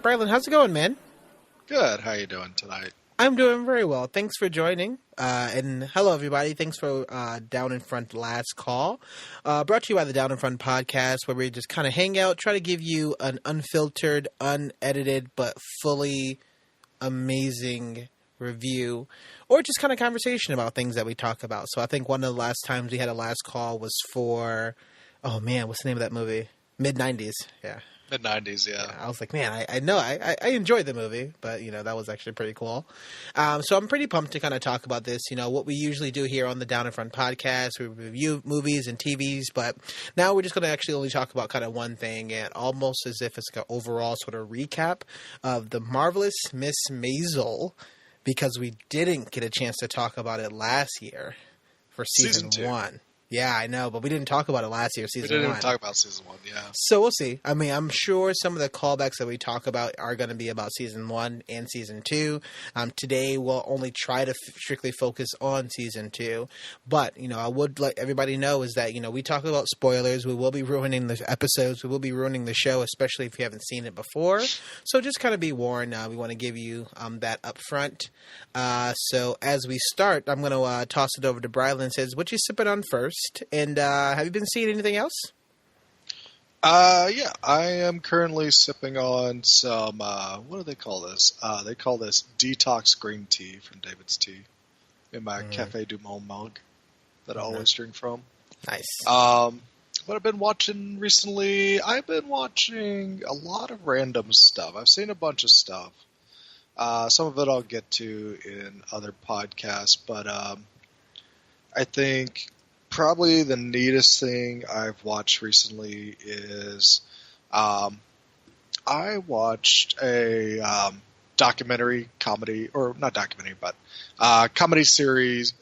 Brilund, how's it going, man? Good. How you doing tonight? I'm doing very well. Thanks for joining. And hello, everybody. Thanks for Down in Front Last Call. Brought to you by the Down in Front podcast, where we just kind of hang out, try to give you an unfiltered, unedited, but fully amazing review, or just kind of conversation about things that we talk about. So I think one of the last times we had a last call was for, oh man, what's the name of that movie? Mid-90s. Yeah. Mid-90s, yeah. I was like, man, I know I enjoyed the movie, but, that was actually pretty cool. So I'm pretty pumped to kind of talk about this. What we usually do here on the Down in Front podcast, we review movies and TVs, but now we're just going to actually only talk about kind of one thing, and almost as if it's like an overall sort of recap of The Marvelous Miss Maisel, because we didn't get a chance to talk about it last year for season 1. Yeah, I know, but we didn't talk about it last year, season 1. We didn't talk about season 1, yeah. So we'll see. I mean, I'm sure some of the callbacks that we talk about are going to be about season 1 and season 2. Today, we'll only try to strictly focus on season 2. But, I would let everybody know is that, we talk about spoilers. We will be ruining the episodes. We will be ruining the show, especially if you haven't seen it before. So just kind of be warned. We want to give you that up front. So as we start, I'm going to toss it over to Brilund and says, what you sipping on first? And have you been seeing anything else? Yeah, I am currently sipping on some, what do they call this? They call this detox green tea from David's Tea in my Café du Monde mug that I always drink from. Nice. What I've been watching recently, I've been watching a lot of random stuff. I've seen a bunch of stuff. Some of it I'll get to in other podcasts, but I think probably the neatest thing I've watched recently is I watched a documentary comedy, or not documentary, but comedy series,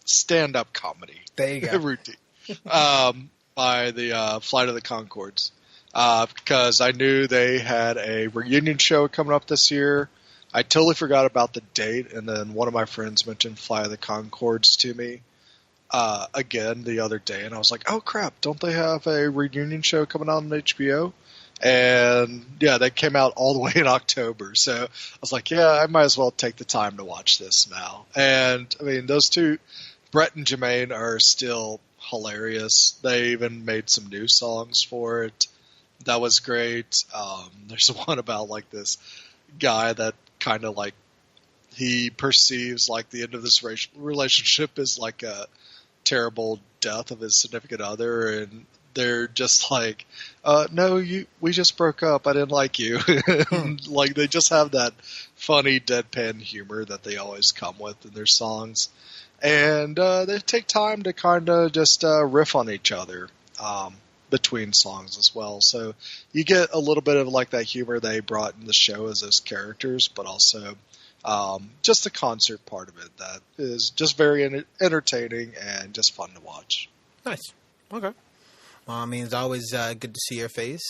stand-up comedy. There you go. Routine. By the Flight of the Conchords. Because I knew they had a reunion show coming up this year. I totally forgot about the date, and then one of my friends mentioned Fly of the Conchords to me again the other day, and I was like, oh crap, don't they have a reunion show coming out on HBO? And yeah, they came out all the way in October, so I was like, yeah, I might as well take the time to watch this now. And I mean, those two, Brett and Jermaine, are still hilarious. They even made some new songs for it. That was great. There's one about like this guy that kind of like he perceives like the end of this relationship is like a terrible death of his significant other, and they're just like, no, we just broke up, I didn't like you. Like they just have that funny deadpan humor that they always come with in their songs, and they take time to kind of just riff on each other between songs as well. So you get a little bit of like that humor they brought in the show as those characters, but also just the concert part of it that is just very entertaining and just fun to watch. Nice. Okay. Well, I mean, it's always good to see your face.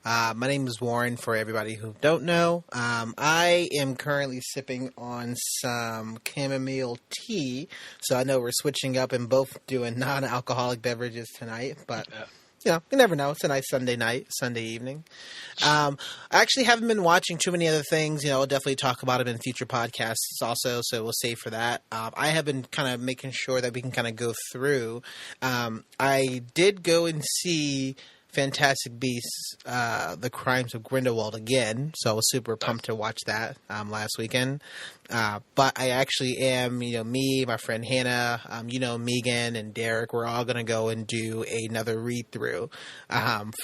My name is Warren, for everybody who don't know. I am currently sipping on some chamomile tea, so I know we're switching up and both doing non-alcoholic beverages tonight, but... Yeah. You never know. It's a nice Sunday evening. I actually haven't been watching too many other things. I'll definitely talk about them in future podcasts also, so we'll save for that. I have been kind of making sure that we can kind of go through. I did go and see Fantastic Beasts, The Crimes of Grindelwald again, so I was super pumped to watch that last weekend. But I actually am, me, my friend Hannah, Megan and Derek, we're all going to go and do another read-through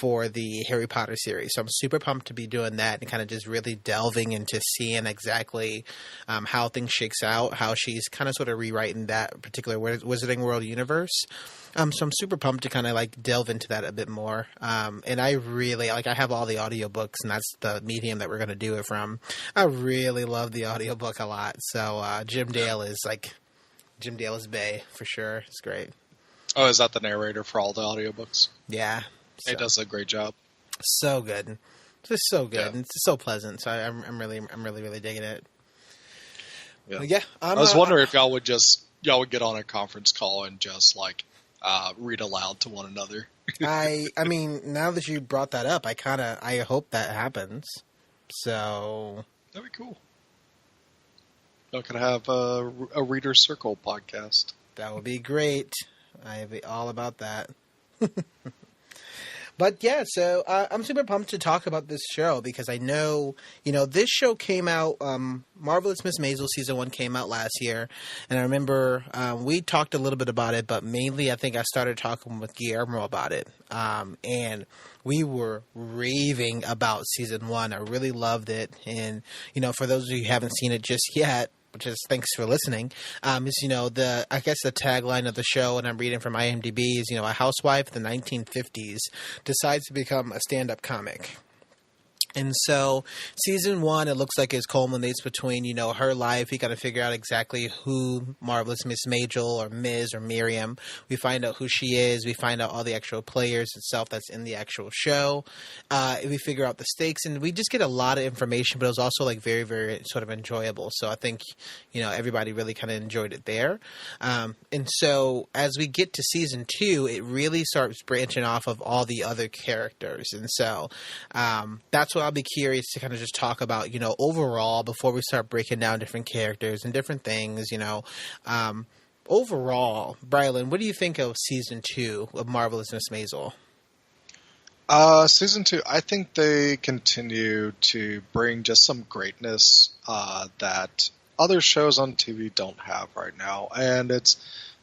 for the Harry Potter series. So I'm super pumped to be doing that and kind of just really delving into seeing exactly how things shakes out, how she's kind of sort of rewriting that particular Wizarding World universe. So I'm super pumped to kind of like delve into that a bit more. And I really, I have all the audiobooks, and that's the medium that we're going to do it from. I really love the audiobook a lot. So Jim Dale is bae for sure. It's great. Oh, is that the narrator for all the audiobooks? Yeah. He does a great job. So good. It's just so good. Yeah. It's so pleasant. So I'm really digging it. Yeah. I was wondering if y'all would get on a conference call and just like read aloud to one another. I mean, now that you brought that up, I hope that happens. So That'd be cool. I could have a Reader Circle podcast. that would be great. I'd be all about that. But yeah, so I'm super pumped to talk about this show because I know, this show came out, Marvelous Miss Maisel Season 1 came out last year. And I remember we talked a little bit about it, but mainly I think I started talking with Guillermo about it. And we were raving about Season 1. I really loved it. And, for those of you who haven't seen it just yet, which is thanks for listening, is, I guess the tagline of the show, and I'm reading from IMDb, is, a housewife in the 1950s decides to become a stand-up comic. And so, Season 1, it looks like it culminates between, her life. We got to figure out exactly who Marvelous Miss Maisel or Ms. or Miriam. We find out who she is. We find out all the actual players itself that's in the actual show. We figure out the stakes. And we just get a lot of information, but it was also, very, very sort of enjoyable. So, I think, everybody really kind of enjoyed it there. And so, as we get to Season 2, it really starts branching off of all the other characters. And so, that's what I'll be curious to kind of just talk about, overall, before we start breaking down different characters and different things, overall, Brilund, what do you think of Season 2 of Marvelous Miss Maisel? Season 2, I think they continue to bring just some greatness that other shows on TV don't have right now. And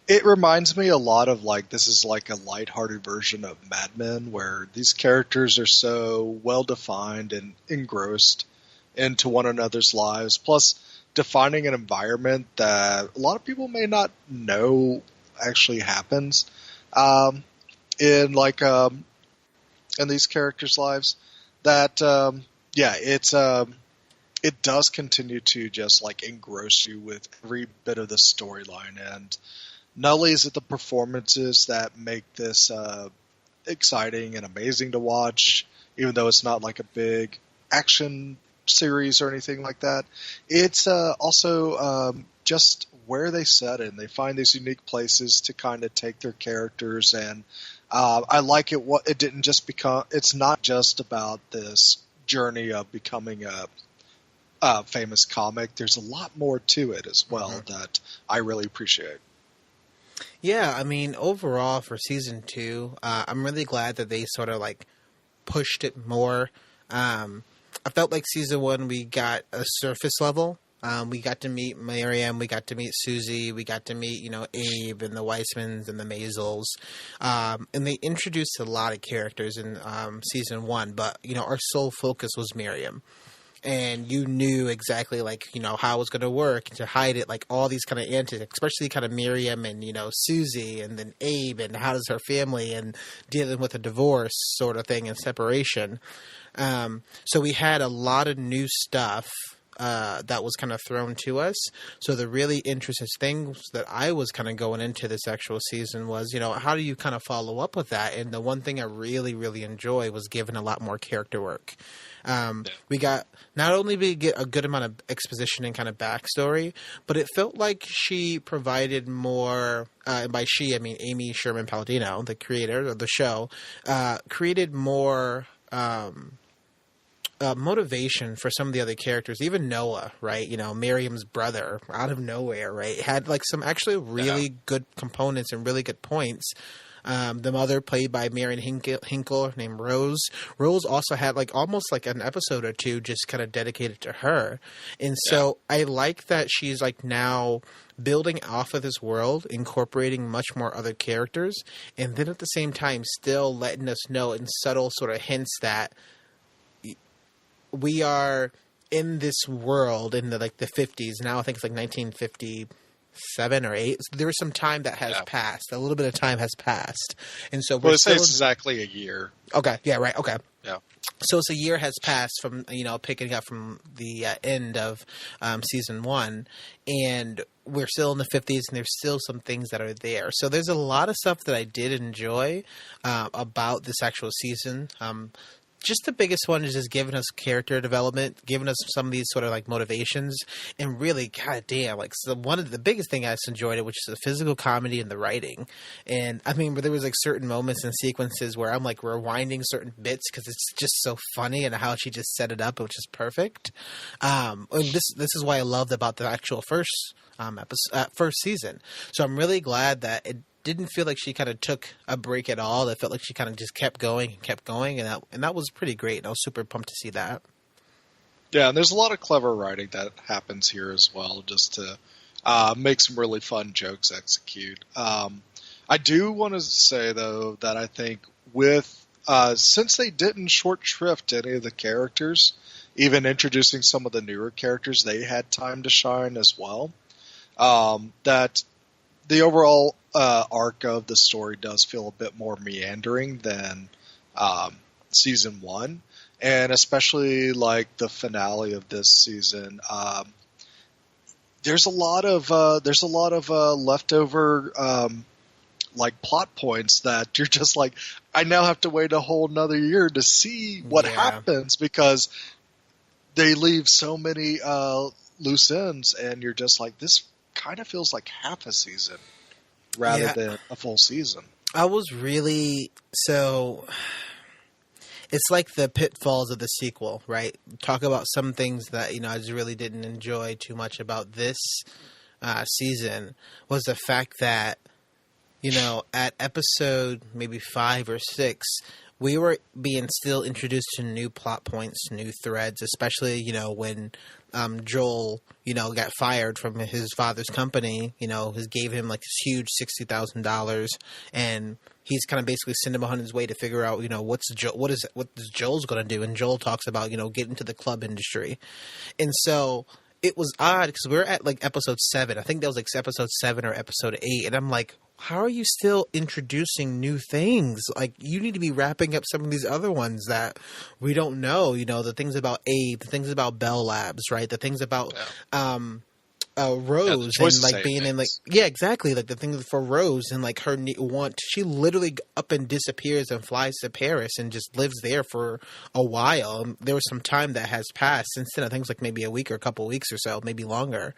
it reminds me a lot of this is like a lighthearted version of Mad Men, where these characters are so well defined and engrossed into one another's lives, plus defining an environment that a lot of people may not know actually happens in these characters' lives. That it does continue to just engross you with every bit of the storyline. And not only is it the performances that make this exciting and amazing to watch, even though it's not like a big action series or anything like that, it's also just where they set it. And they find these unique places to kind of take their characters. And I like it. It didn't just become. It's not just about this journey of becoming a famous comic. There's a lot more to it as well that I really appreciate. Yeah, I mean, overall for Season 2, I'm really glad that they sort of pushed it more. I felt like Season 1 we got a surface level. We got to meet Miriam, we got to meet Susie, we got to meet, Abe and the Weissmans and the Maisels. And they introduced a lot of characters in Season 1, but, our sole focus was Miriam. And you knew exactly, how it was going to work to hide it, all these kind of antics, especially kind of Miriam and, Susie and then Abe and how does her family and dealing with a divorce sort of thing and separation. So we had a lot of new stuff that was kind of thrown to us. So the really interesting things that I was kind of going into this actual season was, how do you kind of follow up with that? And the one thing I really, really enjoy was giving a lot more character work. We got, not only did we get a good amount of exposition and kind of backstory, but it felt like she provided more, and by she, I mean Amy Sherman Palladino, the creator of the show, created more, motivation for some of the other characters, even Noah, right? Miriam's brother, out of nowhere, right? Had some actually really good components and really good points. The mother, played by Marion Hinkle, named Rose. Rose also had almost an episode or two just kind of dedicated to her. And so I like that she's now building off of this world, incorporating much more other characters, and then at the same time still letting us know in subtle sort of hints that we are in this world in the 50s. Now I think it's 1957 or 8. So there was some time that has passed. A little bit of time has passed. And so we're still... it's exactly a year. Okay. Yeah, right. Okay. Yeah. So it's a year has passed from, picking up from the end of Season 1. And we're still in the 50s, and there's still some things that are there. So there's a lot of stuff that I did enjoy about this actual season. just the biggest one is just giving us character development, giving us some of these sort of like motivations, and really, goddamn, like so one of the biggest thing I just enjoyed it, which is the physical comedy and the writing. And I mean, there was like certain moments and sequences where I'm like rewinding certain bits because it's just so funny and how she just set it up, which is perfect. And this is why I loved about the actual first first season. So I'm really glad that it didn't feel like she kind of took a break at all. It felt like she kind of just kept going, and that was pretty great. And I was super pumped to see that. Yeah, and there's a lot of clever writing that happens here as well, just to make some really fun jokes execute. I do want to say, though, that I think with since they didn't short shrift any of the characters, even introducing some of the newer characters, they had time to shine as well. That the overall arc of the story does feel a bit more meandering than season one, and especially like the finale of this season. There's a lot of leftover like plot points that you're just like, I now have to wait a whole another year to see what happens, because they leave so many loose ends, and you're just like, this kind of feels like half a season rather than a full season. I was really it's like the pitfalls of the sequel, right? Talk about some things that, I just really didn't enjoy too much about this season was the fact that, at episode maybe 5 or 6, we were being still introduced to new plot points, new threads, especially, when Joel, got fired from his father's company, gave him like this huge $60,000, and he's kind of basically sending him on his way to figure out, what is Joel's going to do. And Joel talks about, get into the club industry. And so it was odd because we're at like episode 7. I think that was like episode 7 or episode 8. And I'm like, how are you still introducing new things? Like, you need to be wrapping up some of these other ones that we don't know. The things about Abe, the things about Bell Labs, right? The things about Rose and like being in like, exactly. Like the things for Rose and like her she literally up and disappears and flies to Paris and just lives there for a while. There was some time that has passed since then. I think it's like maybe a week or a couple of weeks or so, maybe longer.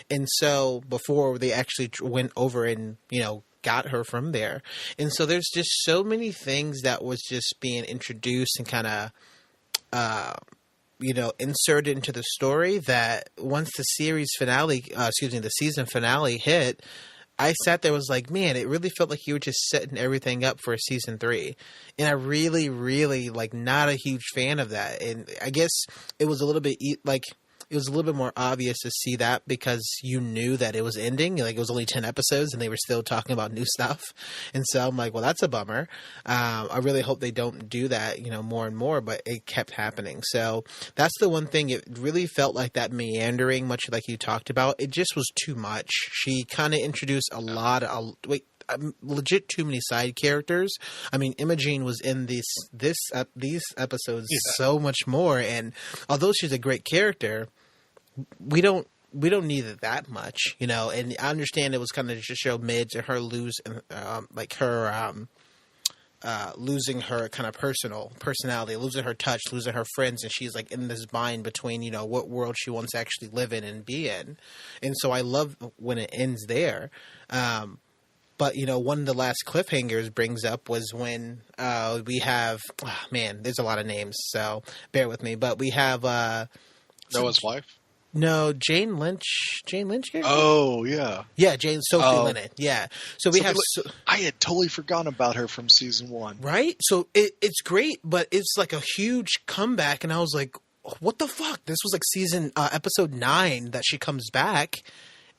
And so before they actually went over and, got her from there. And so there's just so many things that was just being introduced and kind of, inserted into the story that once the the season finale hit, I sat there was like, man, it really felt like you were just setting everything up for season 3. And I really, really not a huge fan of that. And I guess it was a little bit it was a little bit more obvious to see that because you knew that it was ending. Like, it was only 10 episodes and they were still talking about new stuff. And so I'm like, well, that's a bummer. I really hope they don't do that, more and more, but it kept happening. So that's the one thing. It really felt like that meandering, much like you talked about. It just was too much. She kind of introduced legit too many side characters. I mean, Imogene was in these episodes so much more. And although she's a great character, we don't need it that much, and I understand it was kind of just show Midge and her losing her kind of personality, losing her touch, losing her friends, and she's like in this bind between, what world she wants to actually live in and be in. And so I love when it ends there. But, one of the last cliffhangers brings up was when we have, there's a lot of names, so bear with me, but we have Noah's wife? No, Jane Lynch. Oh, yeah. Yeah, Sophie Lennon. Yeah. So we have. I had totally forgotten about her from season 1. Right? So it's great, but it's like a huge comeback, and I was like, what the fuck? This was like episode 9 that she comes back.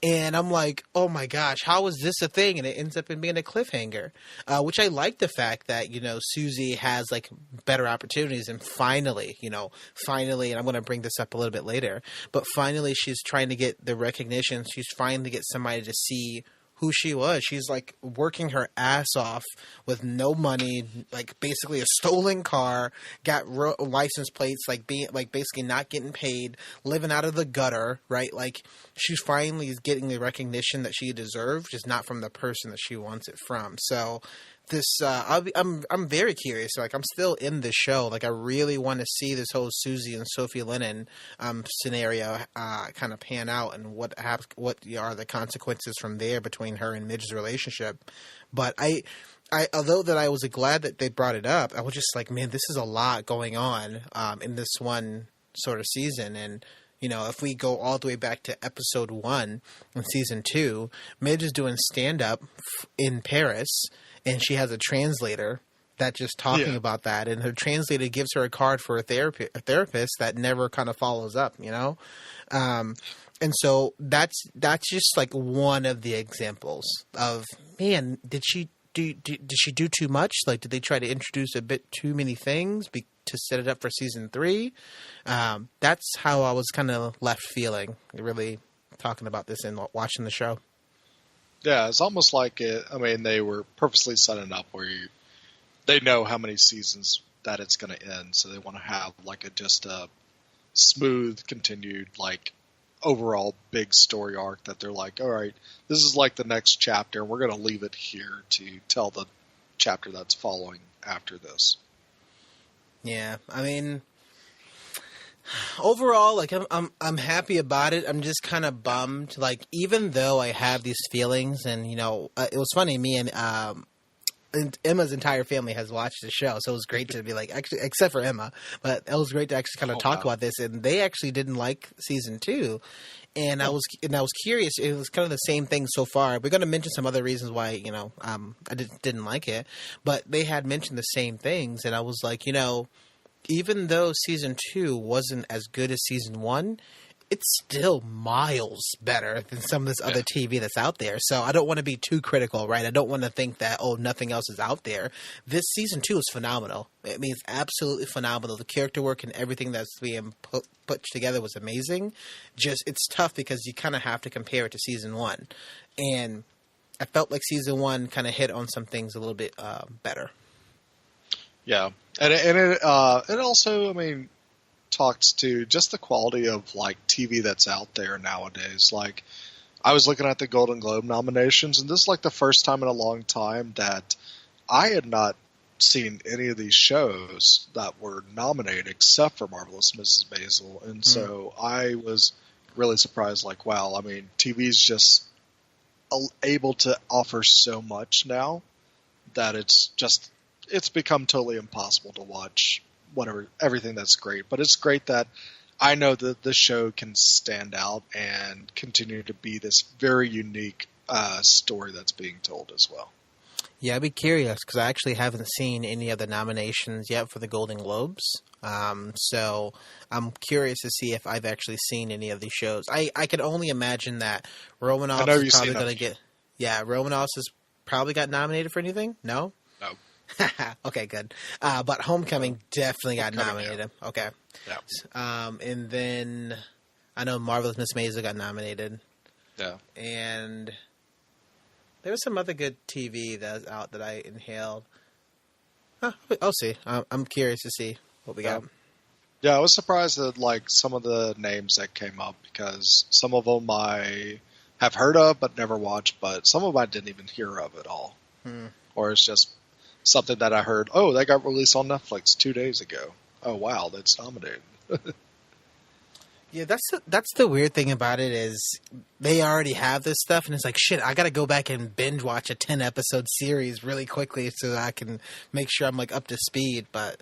And I'm like, oh my gosh, how is this a thing? And it ends up in being a cliffhanger, which I like the fact that, Susie has like better opportunities. And finally, and I'm going to bring this up a little bit later, but finally she's trying to get the recognition. She's finally get somebody to see who she was. She's like working her ass off with no money, like basically a stolen car, got license plates, like being like basically not getting paid, living out of the gutter, right? Like she finally is getting the recognition that she deserves, just not from the person that she wants it from. So I'm very curious. Like, I'm still in the show. Like, I really want to see this whole Susie and Sophie Lennon scenario kind of pan out, and what are the consequences from there between her and Midge's relationship. But although that I was glad that they brought it up, I was just like, man, this is a lot going on in this one sort of season. And if we go all the way back to episode 1 in season 2, Midge is doing stand up in Paris. And she has a translator that just talking about that. And her translator gives her a card for a therapist that never kind of follows up, And so that's just like one of the examples of, man, did she do too much? Like, did they try to introduce a bit too many things to set it up for season 3? That's how I was kind of left feeling, really talking about this and watching the show. Yeah, it's almost like they were purposely setting up where they know how many seasons that it's going to end, so they want to have like just a smooth, continued, like overall big story arc that they're like, all right, this is like the next chapter, and we're going to leave it here to tell the chapter that's following after this. Yeah, I mean, overall, like I'm happy about it. I'm just kind of bummed. Like, even though I have these feelings, and it was funny. Me and Emma's entire family has watched the show, so it was great to be like, actually, except for Emma, but it was great to actually kind of talk about this. And they actually didn't like season 2, and I was curious. It was kind of the same thing so far. We're going to mention some other reasons why I didn't like it, but they had mentioned the same things, and I was like, even though season 2 wasn't as good as season 1, it's still miles better than some of this other TV that's out there. So I don't want to be too critical, right? I don't want to think that, nothing else is out there. This season 2 is phenomenal. I mean, it's absolutely phenomenal. The character work and everything that's being put together was amazing. Just, it's tough because you kind of have to compare it to season 1. And I felt like season 1 kind of hit on some things a little bit better. Yeah, and it also, talks to just the quality of like TV that's out there nowadays. Like, I was looking at the Golden Globe nominations, and this is like the first time in a long time that I had not seen any of these shows that were nominated except for Marvelous Mrs. Maisel, and so I was really surprised. Like, wow, TV's just able to offer so much now that it's become totally impossible to watch everything that's great. But it's great that I know that the show can stand out and continue to be this very unique story that's being told as well. Yeah, I'd be curious because I actually haven't seen any of the nominations yet for the Golden Globes. So I'm curious to see if I've actually seen any of these shows. I can only imagine that Romanoff is probably going to get... Yeah, Romanoff has probably got nominated for anything? No? No. Okay, good. But Homecoming definitely got nominated. Yeah. Okay. Yeah. And then I know Marvelous Miss Maisel got nominated. Yeah. And there was some other good TV that was out that I inhaled. I'll see. I'm curious to see what we got. Yeah, I was surprised at like some of the names that came up because some of them I have heard of but never watched, but some of them I didn't even hear of at all. Or it's just something that I heard, that got released on Netflix 2 days ago. Oh, wow, that's nominated. Yeah, that's the weird thing about it is they already have this stuff, and it's like, shit, I got to go back and binge watch a 10-episode series really quickly so that I can make sure I'm like up to speed. But,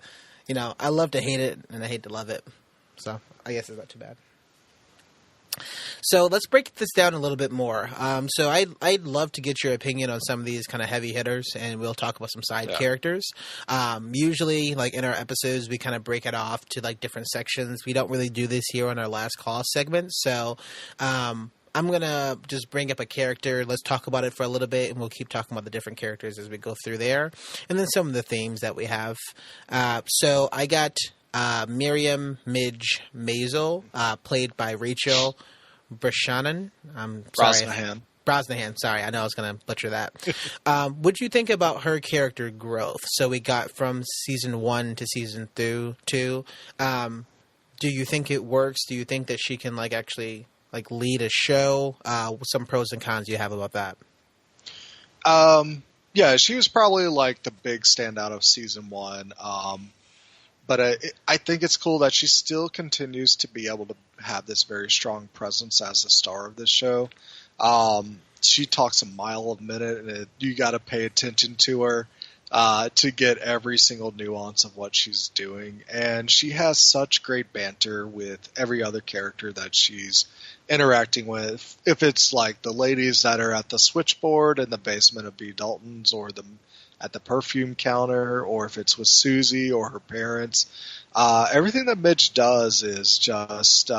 I love to hate it, and I hate to love it. So I guess it's not too bad. So let's break this down a little bit more. So I'd love to get your opinion on some of these kind of heavy hitters, and we'll talk about some side characters. Usually, like in our episodes, we kind of break it off to like different sections. We don't really do this here on our last call segment. So I'm going to just bring up a character. Let's talk about it for a little bit, and we'll keep talking about the different characters as we go through there. And then some of the themes that we have. So I got... Miriam Midge Maisel, played by Rachel Brosnahan. Brosnahan. Sorry, I know I was going to butcher that. What'd you think about her character growth? So we got from season 1 to season 2. Do you think it works? Do you think that she can actually lead a show? Some pros and cons you have about that? Yeah, she was probably like the big standout of season one. But I think it's cool that she still continues to be able to have this very strong presence as a star of this show. She talks a mile a minute, and you got to pay attention to her to get every single nuance of what she's doing. And she has such great banter with every other character that she's interacting with. If it's like the ladies that are at the switchboard in the basement of B. Dalton's, or at the perfume counter, or if it's with Susie or her parents. Everything that Midge does is just,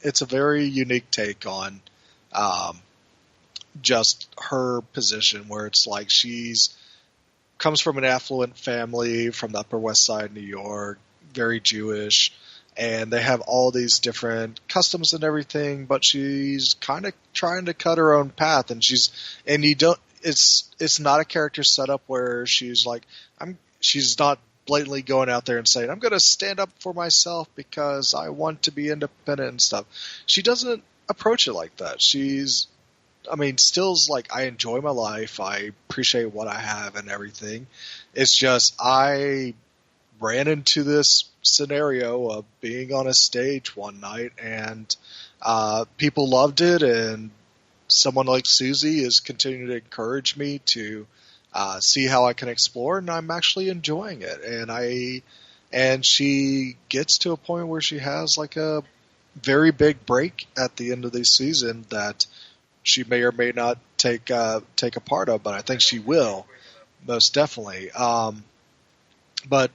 it's a very unique take on just her position, where it's like she's comes from an affluent family from the Upper West Side, New York, very Jewish, and they have all these different customs and everything, but she's kind of trying to cut her own path, and it's not a character setup where she's like, she's not blatantly going out there and saying, I'm going to stand up for myself because I want to be independent and stuff. She doesn't approach it like that. Still's like, I enjoy my life. I appreciate what I have and everything. It's just, I ran into this scenario of being on a stage one night, and people loved it, and someone like Susie is continuing to encourage me to see how I can explore, and I'm actually enjoying it. And she gets to a point where she has like a very big break at the end of the season that she may or may not take a part of, but I think she will, most definitely. But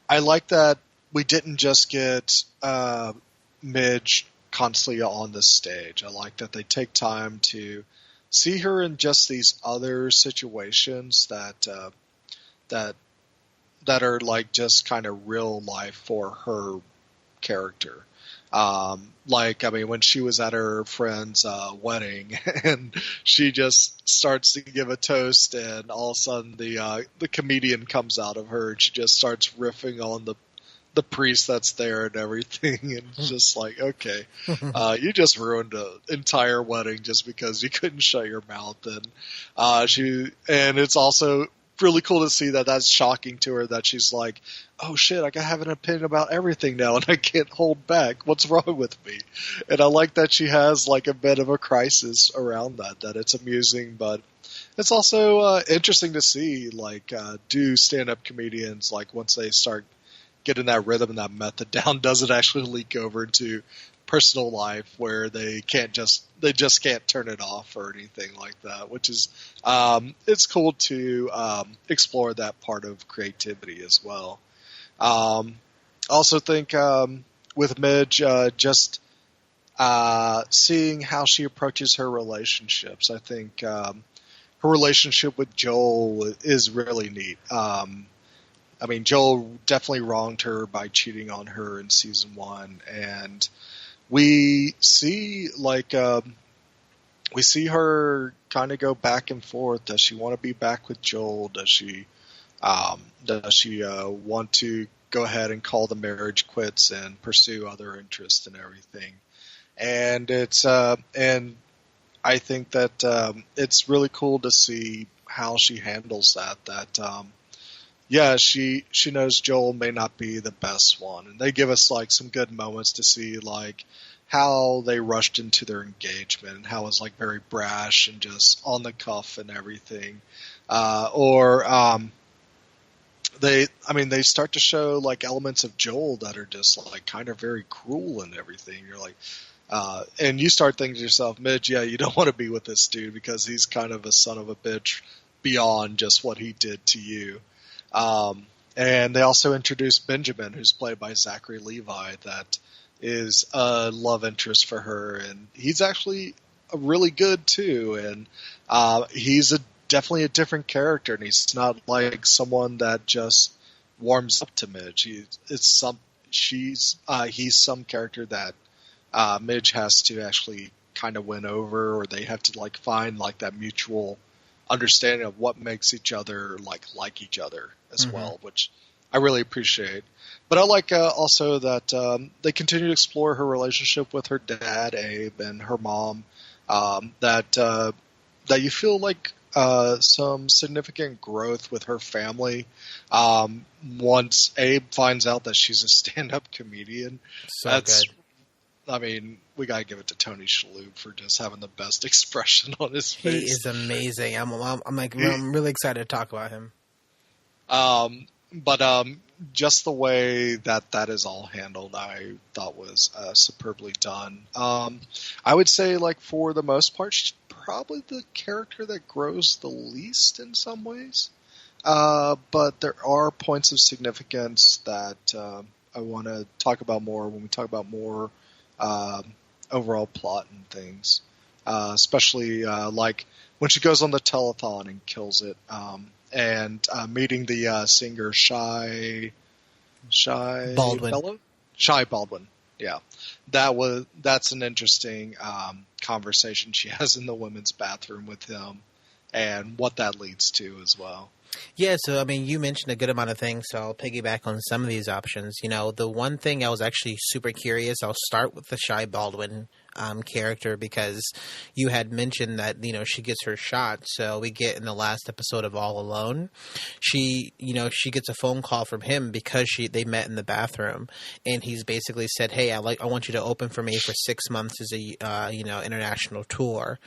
I like that we didn't just get Midge constantly on the stage. I like that they take time to see her in just these other situations that are like just kind of real life for her character. When she was at her friend's wedding, and she just starts to give a toast, and all of a sudden the comedian comes out of her, and she just starts riffing on the priest that's there and everything, and it's just like, okay, you just ruined an entire wedding just because you couldn't shut your mouth. And it's also really cool to see that that's shocking to her, that she's like, oh shit, I gotta have an opinion about everything now, and I can't hold back. What's wrong with me? And I like that she has like a bit of a crisis around that it's amusing, but it's also interesting to see, like, do stand-up comedians, like, once they start getting that rhythm and that method down, does it actually leak over into personal life where they just can't turn it off or anything like that, which is, it's cool to explore that part of creativity as well. Also think with Midge, just seeing how she approaches her relationships. I think her relationship with Joel is really neat. Joel definitely wronged her by cheating on her in season one, and we see her kind of go back and forth. Does she want to be back with Joel? Does she want to go ahead and call the marriage quits and pursue other interests and everything? And and I think that it's really cool to see how she handles that. She knows Joel may not be the best one, and they give us like some good moments to see like how they rushed into their engagement and how it was like very brash and just on the cuff and everything. They start to show like elements of Joel that are just like kind of very cruel and everything. You're like, and you start thinking to yourself, Midge, yeah, you don't want to be with this dude because he's kind of a son of a bitch beyond just what he did to you. And they also introduced Benjamin, who's played by Zachary Levi, that is a love interest for her, and he's actually really good too. And he's definitely a different character, and he's not like someone that just warms up to Midge. He's some character that Midge has to actually kind of win over, or they have to like find like that mutual understanding of what makes each other like each other as well, which I really appreciate. But I like also that they continue to explore her relationship with her dad, Abe, and her mom. That you feel like some significant growth with her family. Once Abe finds out that she's a stand-up comedian, So that's good. I mean, we gotta give it to Tony Shalhoub for just having the best expression on his He face. is amazing. I'm really excited to talk about him. But just the way that is all handled, I thought was superbly done. I would say, like, for the most part, she's probably the character that grows the least in some ways. But there are points of significance that I want to talk about more when we talk about more overall plot and things. Especially like when she goes on the telethon and kills it. And meeting the singer Shy Baldwin. Bellow? Shy Baldwin. Yeah, that's an interesting conversation she has in the women's bathroom with him, and what that leads to as well. Yeah, so I mean, you mentioned a good amount of things, so I'll piggyback on some of these options. You know, the one thing I was actually super curious, I'll start with the Shy Baldwin character, because you had mentioned that, you know, she gets her shot. So we get in the last episode of All Alone, she gets a phone call from him because they met in the bathroom, and he's basically said, "Hey, I want you to open for me for 6 months as a international tour."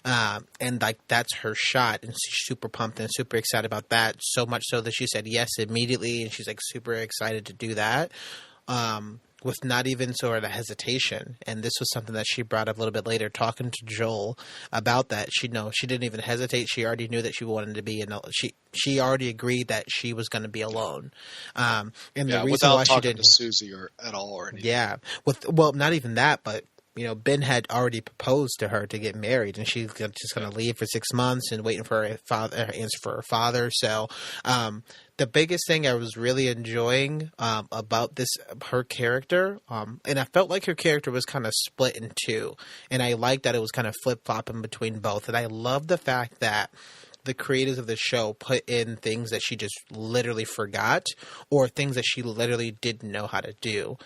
And like that's her shot, and she's super pumped and super excited about that. So much so that she said yes immediately, and she's like super excited to do that, with not even sort of hesitation. And this was something that she brought up a little bit later, talking to Joel about that. She didn't even hesitate. She already knew that she wanted to be she already agreed that she was going to be alone. And the reason why she didn't to Susie at all or anything. Yeah, not even that, but you know, Ben had already proposed to her to get married, and she's just going to leave for 6 months and waiting for her answer for her father. So, the biggest thing I was really enjoying about her character, and I felt like her character was kind of split in two, and I liked that it was kind of flip flopping between both, and I love the fact that the creators of the show put in things that she just literally forgot, or things that she literally didn't know how to do.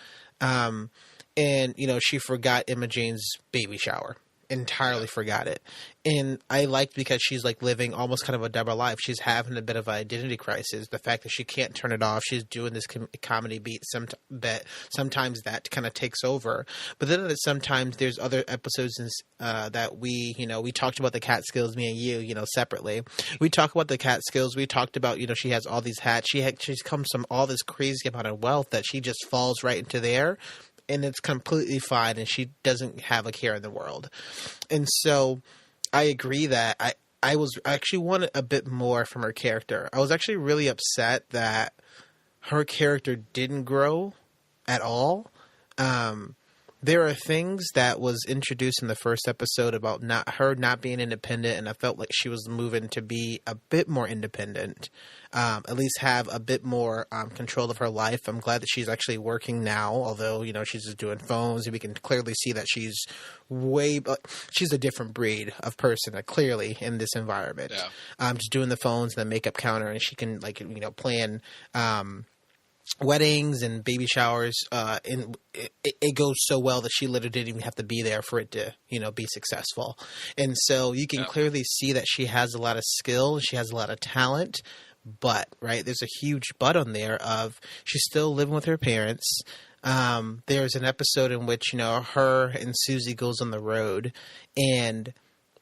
And, you know, she forgot Emma Jane's baby shower. Entirely forgot it. And I liked, because she's like living almost kind of a double life. She's having a bit of an identity crisis. The fact that she can't turn it off. She's doing this comedy beat. Sometimes that kind of takes over. But then sometimes there's other episodes that we talked about the Catskills, me and you, separately. We talk about the Catskills. We talked about, she has all these hats. She's come from all this crazy amount of wealth that she just falls right into there. And it's completely fine, and she doesn't have a care in the world. And so I agree that I actually wanted a bit more from her character. I was actually really upset that her character didn't grow at all. There are things that was introduced in the first episode about her not being independent, and I felt like she was moving to be a bit more independent, at least have a bit more control of her life. I'm glad that she's actually working now, although, she's just doing phones, and we can clearly see that she's she's a different breed of person, clearly, in this environment. Yeah. Just doing the phones and the makeup counter, and she can, plan weddings and baby showers, and it goes so well that she literally didn't even have to be there for it to, be successful. And so you can clearly see that she has a lot of skill, she has a lot of talent, but, right, there's a huge but on there of she's still living with her parents. There's an episode in which, her and Susie goes on the road, and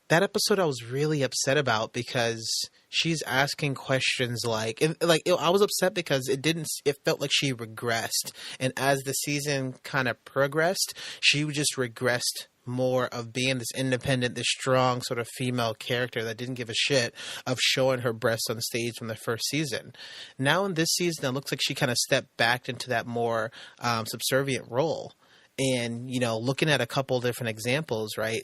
that episode I was really upset about, because she's asking questions I was upset because it felt like she regressed. And as the season kind of progressed, she just regressed more of being this independent, this strong sort of female character that didn't give a shit, of showing her breasts on stage from the first season. Now in this season, it looks like she kind of stepped back into that more subservient role. And, looking at a couple different examples, right?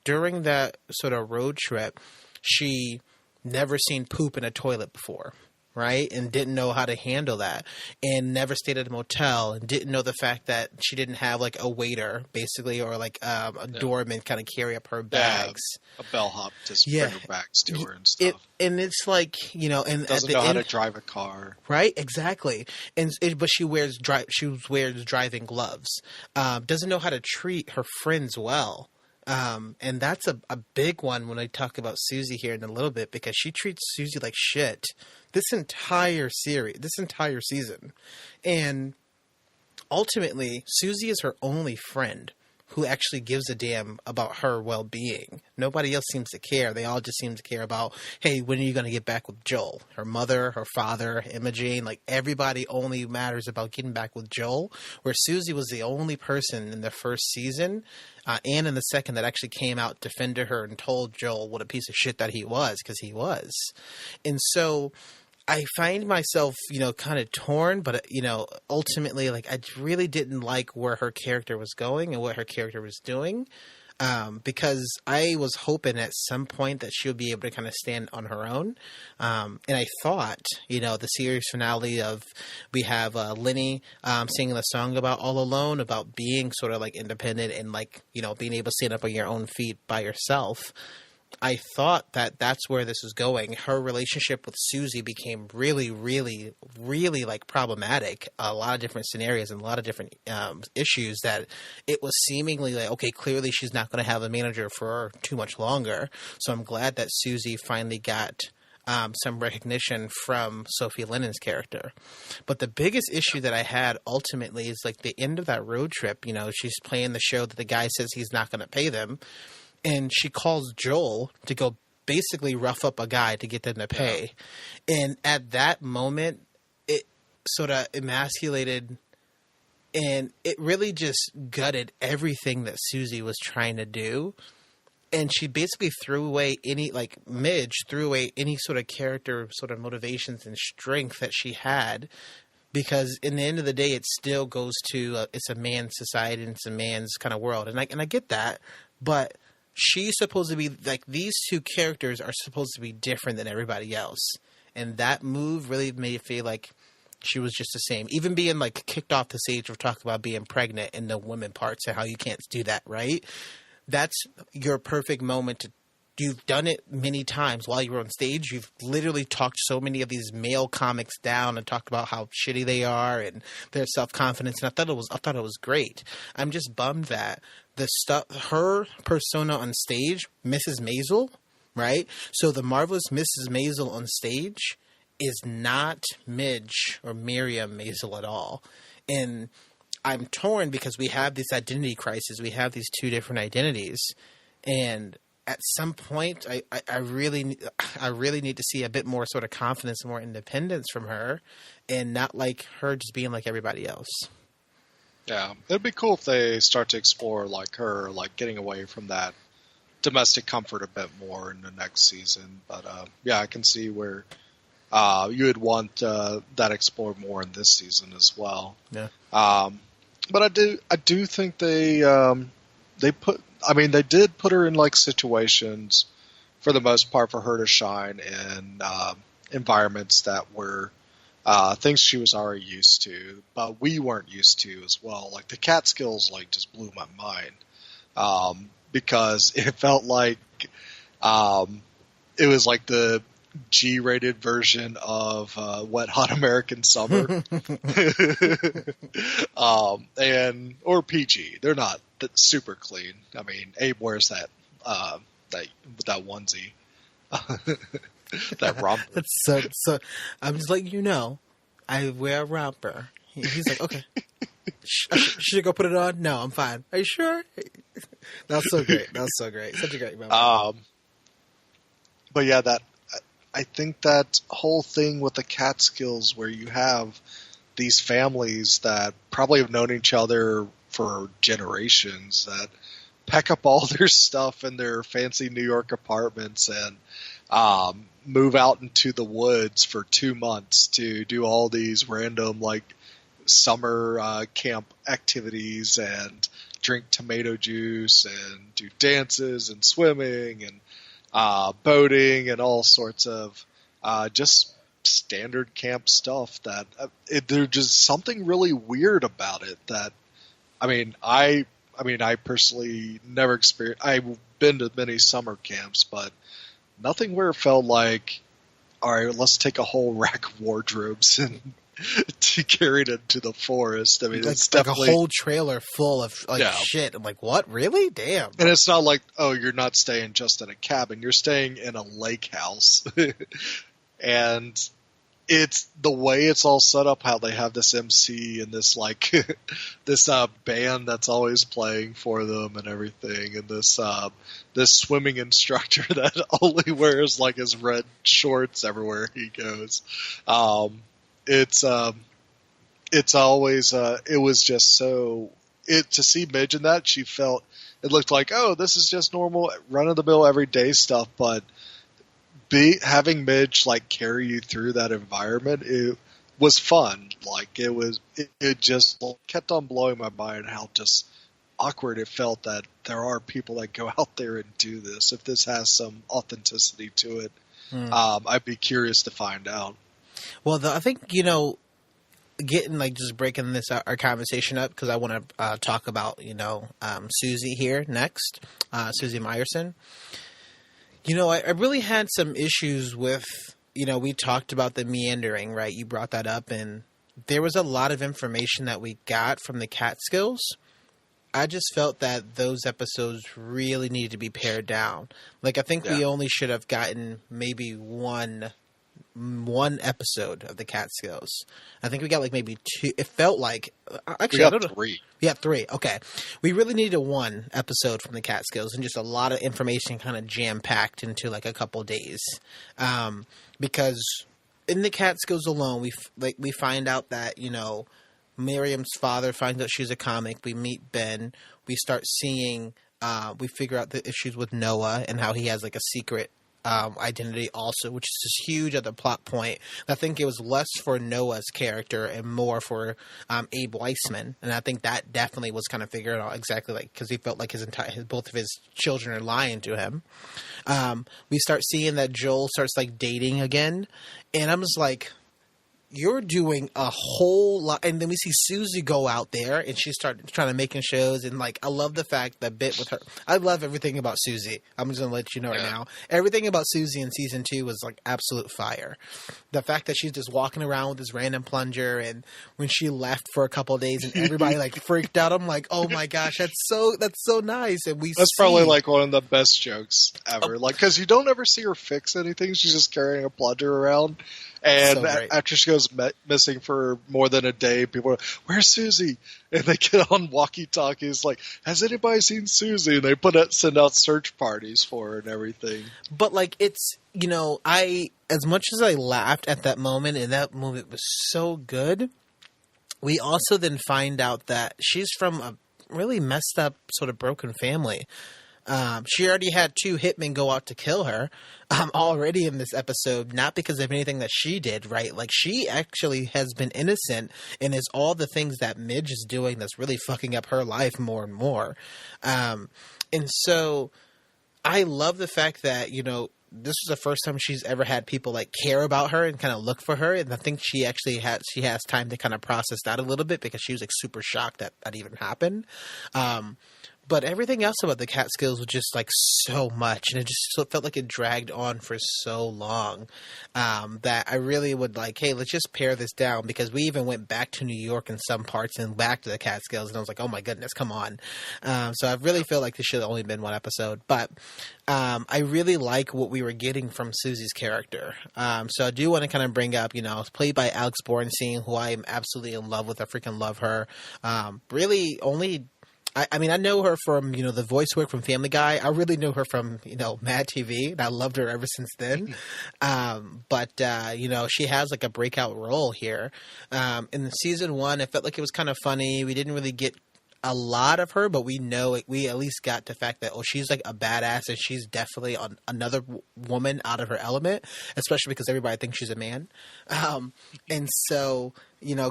During that sort of road trip, she never seen poop in a toilet before, right? And didn't know how to handle that, and never stayed at a motel, and didn't know the fact that she didn't have like a waiter, basically, or like a doorman kind of carry up her bags. A bellhop to bring her bags to her and stuff. And it's like, and doesn't know how to drive a car, right? Exactly. But she wears driving gloves. Doesn't know how to treat her friends well. And that's a big one when I talk about Susie here in a little bit, because she treats Susie like shit this entire season. And ultimately, Susie is her only friend who actually gives a damn about her well-being. Nobody else seems to care. They all just seem to care about, hey, when are you going to get back with Joel? Her mother, her father, Imogene, like everybody only matters about getting back with Joel, where Susie was the only person in the first season and in the second that actually came out, defended her, and told Joel what a piece of shit that he was, because he was. And so I find myself, kind of torn, but, ultimately, like, I really didn't like where her character was going and what her character was doing, because I was hoping at some point that she would be able to kind of stand on her own. And I thought, the series finale of, we have Lenny singing the song about All Alone, about being sort of like independent and like, being able to stand up on your own feet by yourself. I thought that that's where this was going. Her relationship with Susie became really, really, really like problematic. A lot of different scenarios and a lot of different issues that it was seemingly like, okay, clearly she's not going to have a manager for too much longer. So I'm glad that Susie finally got some recognition from Sophie Lennon's character. But the biggest issue that I had ultimately is like the end of that road trip. She's playing the show that the guy says he's not going to pay them. And she calls Joel to go basically rough up a guy to get them to pay. And at that moment, it sort of emasculated, and it really just gutted everything that Susie was trying to do. And she basically threw away Midge threw away any sort of character, sort of motivations and strength that she had. Because in the end of the day, it still goes to, it's a man's society and it's a man's kind of world. And I get that, but she's supposed to be like, these two characters are supposed to be different than everybody else. And that move really made it feel like she was just the same. Even being like kicked off the stage of talking about being pregnant in the women parts and how you can't do that, right? That's your perfect moment to, you've done it many times while you were on stage. You've literally talked so many of these male comics down and talked about how shitty they are and their self-confidence. And I thought it was great. I'm just bummed that the stuff, her persona on stage, Mrs. Maisel, right? So the marvelous Mrs. Maisel on stage is not Midge or Miriam Maisel at all. And I'm torn because we have this identity crisis. We have these two different identities. And at some point, I really need to see a bit more sort of confidence and more independence from her, and not like her just being like everybody else. Yeah, it'd be cool if they start to explore like her, like getting away from that domestic comfort a bit more in the next season. But yeah, I can see where you would want that explored more in this season as well. Yeah. But I do think they did put her in like situations for the most part for her to shine in environments that were things she was already used to, but we weren't used to as well. Like the Catskills, like just blew my mind because it felt like it was like the G-rated version of Wet Hot American Summer, or PG. They're not super clean. I mean, Abe wears that onesie, that romper. That's so. I'm just letting I wear a romper. He's like, okay. Should I go put it on? No, I'm fine. Are you sure? That's so great. Such a great moment. But yeah, I think that whole thing with the Catskills where you have these families that probably have known each other for generations that pack up all their stuff in their fancy New York apartments and move out into the woods for 2 months to do all these random like summer camp activities and drink tomato juice and do dances and swimming and boating and all sorts of just standard camp stuff that there's just something really weird about it that I personally never experienced. I've been to many summer camps, but nothing where it felt like, all right, let's take a whole rack of wardrobes and carried into the forest. I mean, Like, it's definitely a whole trailer full of shit. I'm like, what? Really? Damn. And it's not like, oh, you're not staying just in a cabin. You're staying in a lake house. And it's the way it's all set up, how they have this MC and this like this band that's always playing for them and everything, and this swimming instructor that only wears like his red shorts everywhere he goes. It's always it was just so to see Midge in that, she felt it looked like, oh, this is just normal run of the mill everyday stuff, but having Midge like carry you through that environment, it was fun. Like it just kept on blowing my mind how just awkward it felt that there are people that go out there and do this. If this has some authenticity to it, I'd be curious to find out. Well, I think, getting like just breaking this our conversation up, because I want to talk about Susie here next, Susie Meyerson. I really had some issues with, we talked about the meandering, right? You brought that up, and there was a lot of information that we got from the Catskills. I just felt that those episodes really needed to be pared down. Like, I think we only should have gotten maybe one episode of the Catskills. I think we got like maybe two. It felt like actually we got three. Yeah, three. Okay, we really needed one episode from the Catskills and just a lot of information kind of jam packed into like a couple days. Because in the Catskills alone, we find out that Miriam's father finds out she's a comic. We meet Ben. We start seeing. We figure out the issues with Noah and how he has like a secret identity also, which is this huge other plot point. I think it was less for Noah's character and more for Abe Weissman, and I think that definitely was kind of figured out exactly because he felt like both of his children are lying to him. We start seeing that Joel starts like dating again, and I'm just like, you're doing a whole lot. And then we see Susie go out there and she started trying to making shows. And like, I love the fact that bit with her. I love everything about Susie. I'm just going to let you know right now. Everything about Susie in season 2 was like absolute fire. The fact that she's just walking around with this random plunger, and when she left for a couple of days and everybody like freaked out, I'm like, oh my gosh, that's so nice. And that's probably like one of the best jokes ever. Like, cause you don't ever see her fix anything. She's just carrying a plunger around. And after she goes missing for more than a day, people are, where's Susie? And they get on walkie-talkies like, has anybody seen Susie? And they send out search parties for her and everything. But like, it's, as much as I laughed at that moment, and that moment was so good, we also then find out that she's from a really messed up sort of broken family. She already had 2 hitmen go out to kill her already in this episode, not because of anything that she did, right? Like, she actually has been innocent, and is all the things that Midge is doing that's really fucking up her life more and more. And so I love the fact that, this is the first time she's ever had people like care about her and kind of look for her. And I think she has time to kind of process that a little bit, because she was like super shocked that even happened. But everything else about the Catskills was just like so much, and it just felt like it dragged on for so long, that I really would like, hey, let's just pare this down, because we even went back to New York in some parts and back to the Catskills, and I was like, oh my goodness, come on. So I really feel like this should have only been one episode, but I really like what we were getting from Susie's character. So I do want to kind of bring up, it's played by Alex Bornstein, who I am absolutely in love with. I freaking love her. Really only... I mean, I know her from, the voice work from Family Guy. I really know her from, Mad TV, and I loved her ever since then. But she has like a breakout role here. In season 1, it felt like it was kind of funny. We didn't really get a lot of her, but we at least got the fact that, she's like a badass, and she's definitely another woman out of her element, especially because everybody thinks she's a man. And so,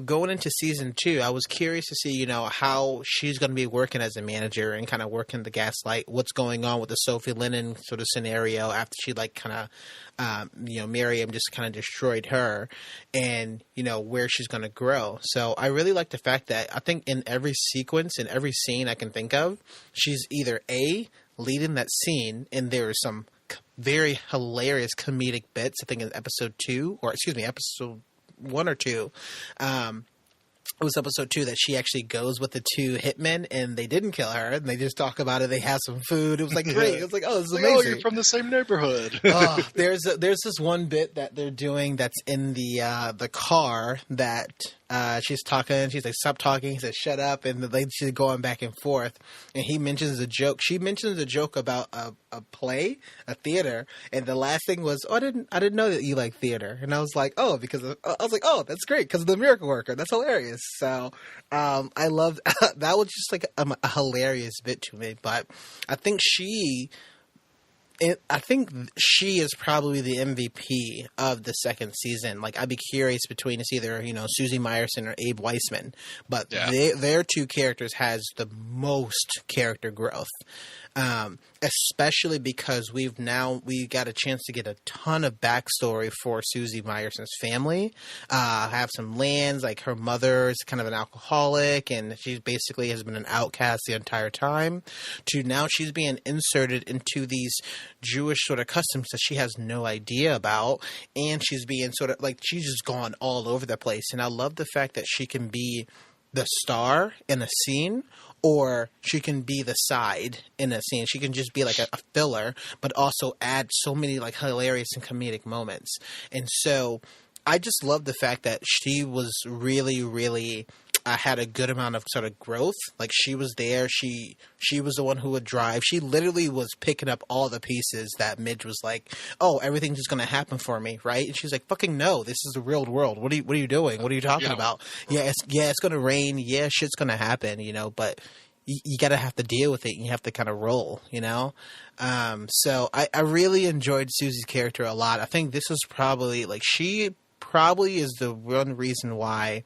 going into season 2, I was curious to see, how she's going to be working as a manager and kind of working the Gaslight, what's going on with the Sophie Lennon sort of scenario after she like kind of, Miriam just kind of destroyed her, and, where she's going to grow. So I really like the fact that I think in every sequence, in every scene I can think of, she's either leading that scene, and there are some very hilarious comedic bits. I think in episode one or two. It was episode 2 that she actually goes with the 2 hitmen, and they didn't kill her, and they just talk about it. They have some food. It was like great. It was like, oh, this is amazing. Oh, you're from the same neighborhood. There's this one bit that they're doing that's in the car that she's talking. She's like, stop talking. He says, shut up. And she's going back and forth. And he mentions a joke. She mentions a joke about a play, a theater. And the last thing was, oh, I didn't know that you like theater. And I was like, oh, I was like, oh, that's great because of the Miracle Worker. That's hilarious. So I loved that was just like a hilarious bit to me. But I think she is probably the MVP of the second season. Like, I'd be curious between it's either, Susie Meyerson or Abe Weissman, but their 2 characters has the most character growth. Especially because we got a chance to get a ton of backstory for Susie Meyerson's family. Have some lands, like her mother is kind of an alcoholic, and she basically has been an outcast the entire time. To now she's being inserted into these Jewish sort of customs that she has no idea about, and she's being sort of like she's just gone all over the place. And I love the fact that she can be the star in a scene, or she can be the side in a scene. She can just be like a filler, but also add so many like hilarious and comedic moments. And so I just love the fact that she was really, really had a good amount of sort of growth. Like, she was there. She was the one who would drive. She literally was picking up all the pieces that Midge was like, oh, everything's just going to happen for me, right? And she's like, fucking no, this is the real world. What are you doing? What are you talking about? Yeah, it's going to rain. Yeah, shit's going to happen, but you got to have to deal with it, and you have to kind of roll, So I really enjoyed Susie's character a lot. I think this was probably, like, she probably is the one reason why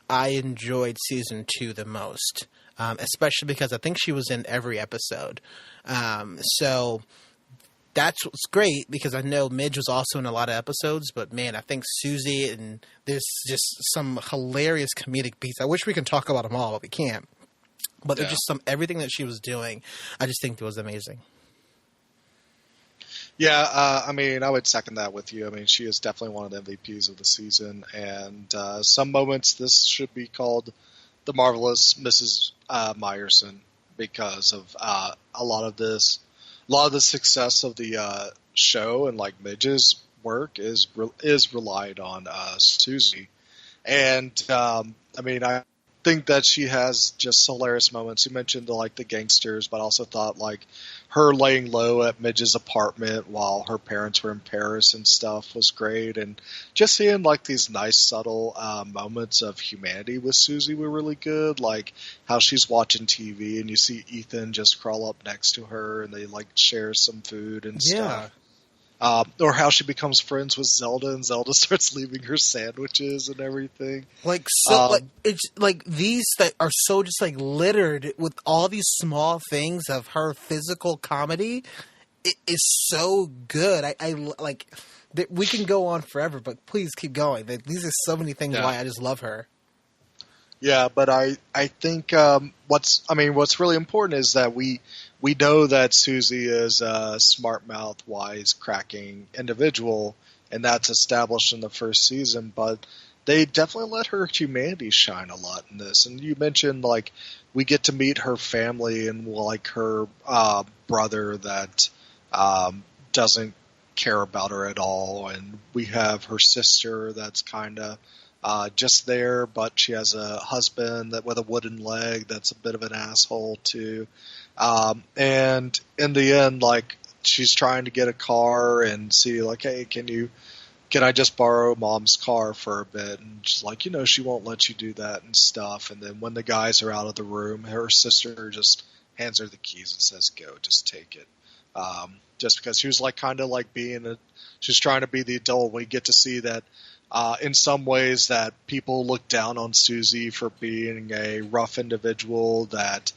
I enjoyed season 2 the most, especially because I think she was in every episode. So that's what's great, because I know Midge was also in a lot of episodes, but man, I think Susie, and there's just some hilarious comedic beats. I wish we could talk about them all, but we can't. But there's just everything that she was doing, I just think it was amazing. Yeah, I would second that with you. I mean, she is definitely one of the MVPs of the season, and some moments this should be called the Marvelous Mrs. Meyerson, because of a lot of the success of the show and like Midge's work is relied on Susie, and I think that she has just hilarious moments. You mentioned the gangsters, but I also thought her laying low at Midge's apartment while her parents were in Paris and stuff was great, and just seeing these nice subtle moments of humanity with Susie were really good, like how she's watching TV and you see Ethan just crawl up next to her and they share some food and stuff. Or how she becomes friends with Zelda, and Zelda starts leaving her sandwiches and everything. It's these that are so just littered with all these small things of her physical comedy. It is so good. We can go on forever, but please keep going. These are so many things why I just love her. Yeah, but I think what's really important is that we know that Susie is a smart mouth, wise, cracking individual, and that's established in the first season, but they definitely let her humanity shine a lot in this. And you mentioned we get to meet her family and her brother that doesn't care about her at all, and we have her sister that's kind of just there, but she has a husband with a wooden leg that's a bit of an asshole too. And in the end, she's trying to get a car and see hey, can I just borrow mom's car for a bit? And she's she won't let you do that and stuff. And then when the guys are out of the room, her sister just hands her the keys and says, go, just take it. Just because she was she's trying to be the adult. We get to see that in some ways that people look down on Susie for being a rough individual that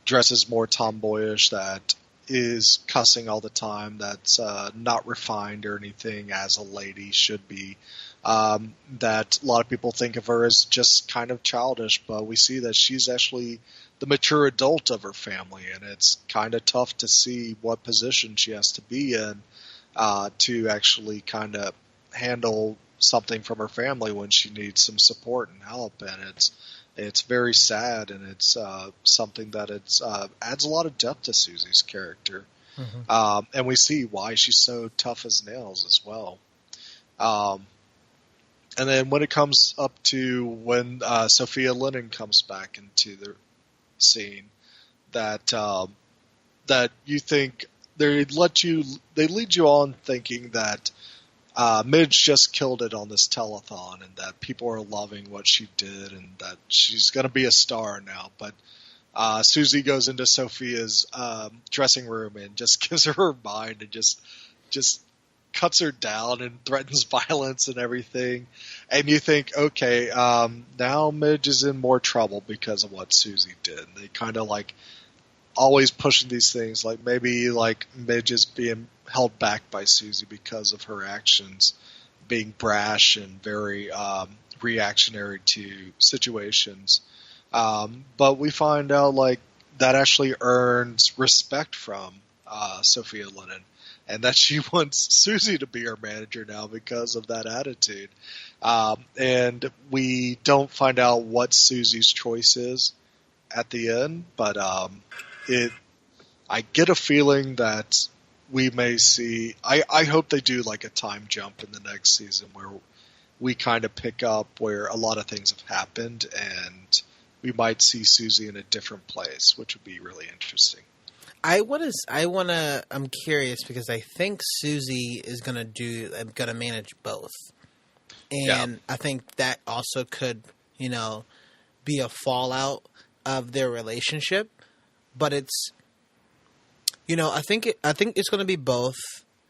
dresses more tomboyish, that is cussing all the time, that's not refined or anything as a lady should be. That a lot of people think of her as just kind of childish, but we see that she's actually the mature adult of her family, and it's kind of tough to see what position she has to be in to actually kind of handle something from her family when she needs some support and help, and it's very sad, and it's something that adds a lot of depth to Susie's character. And we see why she's so tough as nails as well. And then when it comes up to when Sophia Lennon comes back into the scene, that you think they lead you on thinking that Midge just killed it on this telethon, and that people are loving what she did, and that she's going to be a star now. But Susie goes into Sophia's dressing room and just gives her her mind and just cuts her down and threatens violence and everything. And you think, okay, now Midge is in more trouble because of what Susie did. They kind of like always pushing these things, like maybe like Midge is being held back by Susie because of her actions, being brash and very reactionary to situations. But we find out like that actually earns respect from Sophia Lennon, and that she wants Susie to be her manager now because of that attitude. And we don't find out what Susie's choice is at the end, but I get a feeling that we may see. I hope they do like a time jump in the next season where we kind of pick up where a lot of things have happened, and we might see Susie in a different place, which would be really interesting. I'm curious because I think Susie is gonna manage both, and I think that also could, be a fallout of their relationship. But it's, I think it's going to be both.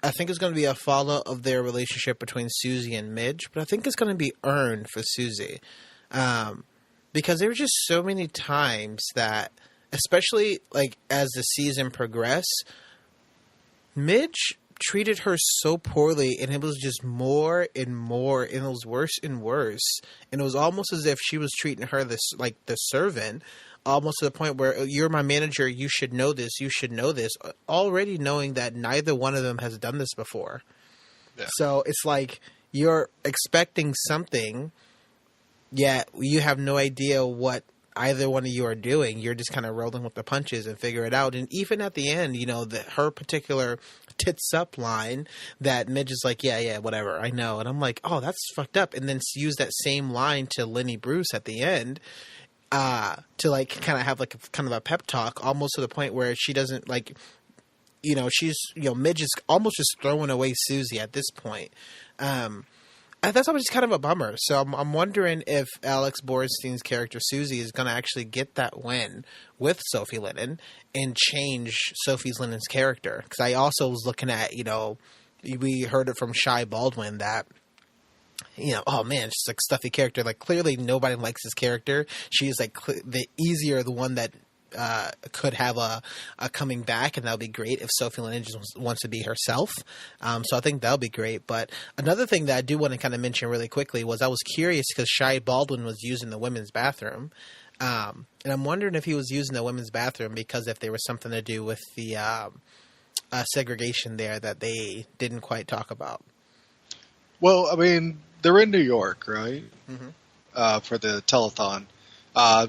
I think it's going to be a fallout of their relationship between Susie and Midge, but I think it's going to be earned for Susie, because there were just so many times that, especially like as the season progressed, Midge treated her so poorly, and it was just more and more, and it was worse and worse, and it was almost as if she was treating her like the servant, almost to the point where, you're my manager, you should know this, already knowing that neither one of them has done this before. Yeah. So it's like you're expecting something, yet you have no idea what either one of you are doing. You're just kind of rolling with the punches and figure it out. And even at the end, her particular tits up line that Midge is like, yeah, whatever, I know. And I'm like, oh, that's fucked up. And then use that same line to Lenny Bruce at the end, to like kind of have like kind of a pep talk, almost to the point where she doesn't like, she's, Midge is almost just throwing away Susie at this point. And that's always kind of a bummer. So I'm wondering if Alex Borstein's character Susie is going to actually get that win with Sophie Lennon and change Sophie Lennon's character. Because I also was looking at, we heard it from Shai Baldwin that, oh man, she's like stuffy character. Like clearly nobody likes his character. She's like the one that could have a coming back, and that'll be great if Sophie Lennon just wants to be herself. So I think that'll be great. But another thing that I do want to kind of mention really quickly was I was curious because Shai Baldwin was using the women's bathroom. And I'm wondering if he was using the women's bathroom because if there was something to do with the segregation there that they didn't quite talk about. Well, I mean, they're in New York, right? Mm-hmm. For the telethon.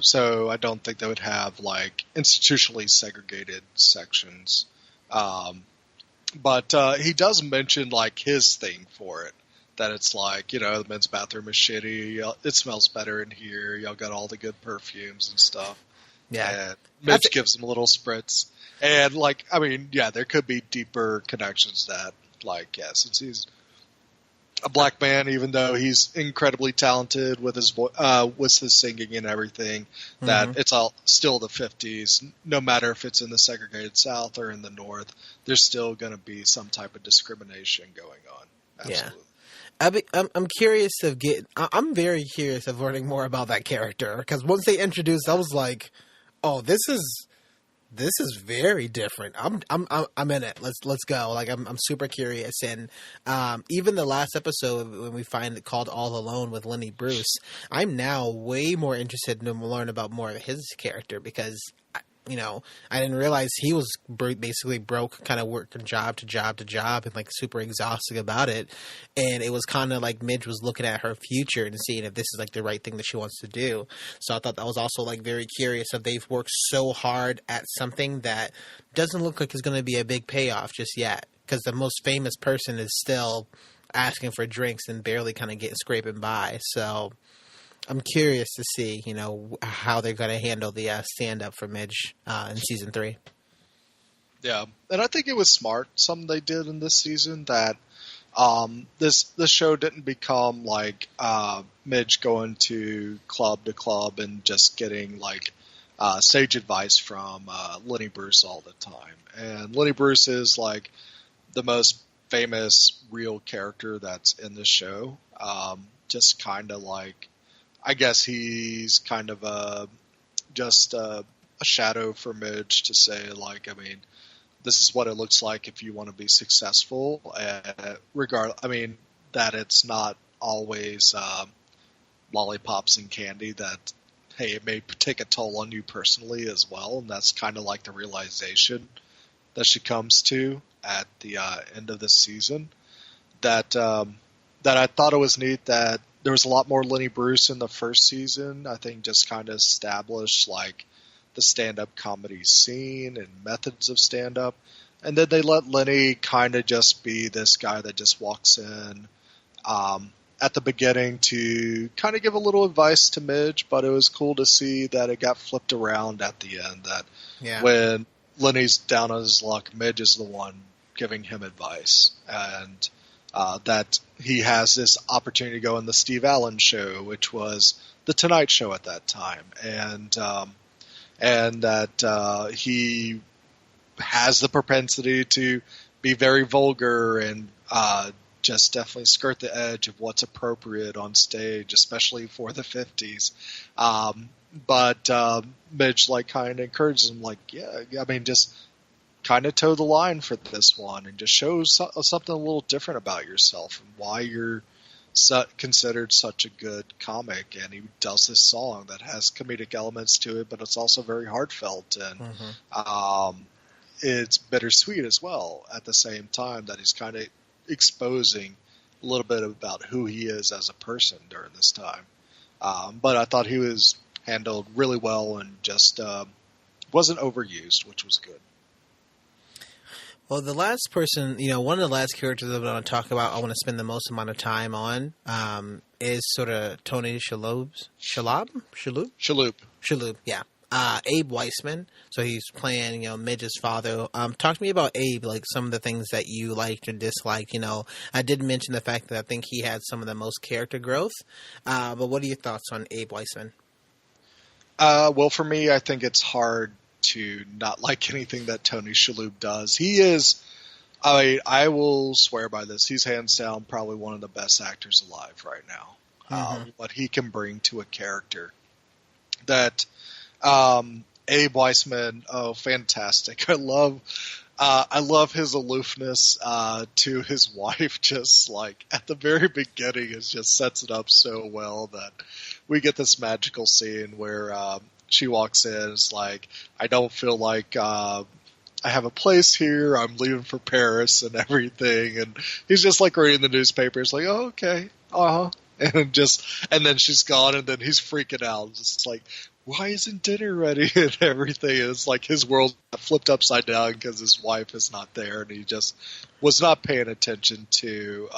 So I don't think they would have like institutionally segregated sections. But he does mention like his thing for it, that it's like, the men's bathroom is shitty. It smells better in here. Y'all got all the good perfumes and stuff. Yeah. And Mitch gives him a little spritz. And like, I mean, yeah, there could be deeper connections that like, yeah, since he's a black man, even though he's incredibly talented with his singing and everything, that it's all still the 50s. No matter if it's in the segregated South or in the North, there's still going to be some type of discrimination going on. Absolutely. Yeah. I'm curious I'm very curious of learning more about that character, because once they introduced, I was like, oh, this is very different. I'm in it. Let's go. Like I'm super curious. And even the last episode when we find it called All Alone with Lenny Bruce, I'm now way more interested to learn about more of his character, because I didn't realize he was basically broke, kind of working job to job to job, and like super exhausted about it. And it was kind of like Midge was looking at her future and seeing if this is like the right thing that she wants to do. So I thought that was also like very curious if they've worked so hard at something that doesn't look like it's going to be a big payoff just yet. Because the most famous person is still asking for drinks and barely kind of getting scraping by. So I'm curious to see, how they're going to handle the stand-up for Midge in season 3. Yeah, and I think it was smart, something they did in this season, that this show didn't become like Midge going to club and just getting like stage advice from Lenny Bruce all the time. And Lenny Bruce is like the most famous real character that's in the show. Just kind of like, I guess he's kind of just a shadow for Midge to say, like, I mean, this is what it looks like if you want to be successful. That it's not always lollipops and candy, that, hey, it may take a toll on you personally as well. And that's kind of like the realization that she comes to at the end of the season. That I thought it was neat that there was a lot more Lenny Bruce in the first season. I think just kind of established like the stand-up comedy scene and methods of stand-up. And then they let Lenny kind of just be this guy that just walks in at the beginning to kind of give a little advice to Midge, but it was cool to see that it got flipped around at the end, that when Lenny's down on his luck, Midge is the one giving him advice. And that he has this opportunity to go on the Steve Allen show, which was the Tonight Show at that time. And that he has the propensity to be very vulgar and just definitely skirt the edge of what's appropriate on stage, especially for the 50s. But Midge like kind of encourages him, like, yeah, I mean, just kind of toe the line for this one and just show something a little different about yourself and why you're considered such a good comic. And he does this song that has comedic elements to it, but it's also very heartfelt, and it's bittersweet as well at the same time, that he's kind of exposing a little bit about who he is as a person during this time. But I thought he was handled really well and just wasn't overused, which was good. Well, the last person, one of the last characters that I want to talk about, I want to spend the most amount of time on, is sort of Tony Shalhoub, yeah. Abe Weissman. So he's playing, Midge's father. Talk to me about Abe, like some of the things that you liked or disliked. I did mention the fact that I think he had some of the most character growth. But what are your thoughts on Abe Weissman? Well, for me, I think it's hard to not like anything that Tony Shalhoub does. He is, I will swear by this, he's hands down probably one of the best actors alive right now. What he can bring to a character. That Abe Weissman, fantastic. I love his aloofness to his wife. Just like at the very beginning, it just sets it up so well that we get this magical scene where she walks in. It's like, I don't feel like I have a place here. I'm leaving for Paris and everything. And he's just like reading the newspaper. It's like, oh, okay, and then she's gone, and then he's freaking out. It's like, why isn't dinner ready and everything? It's like his world flipped upside down because his wife is not there, and he just was not paying attention to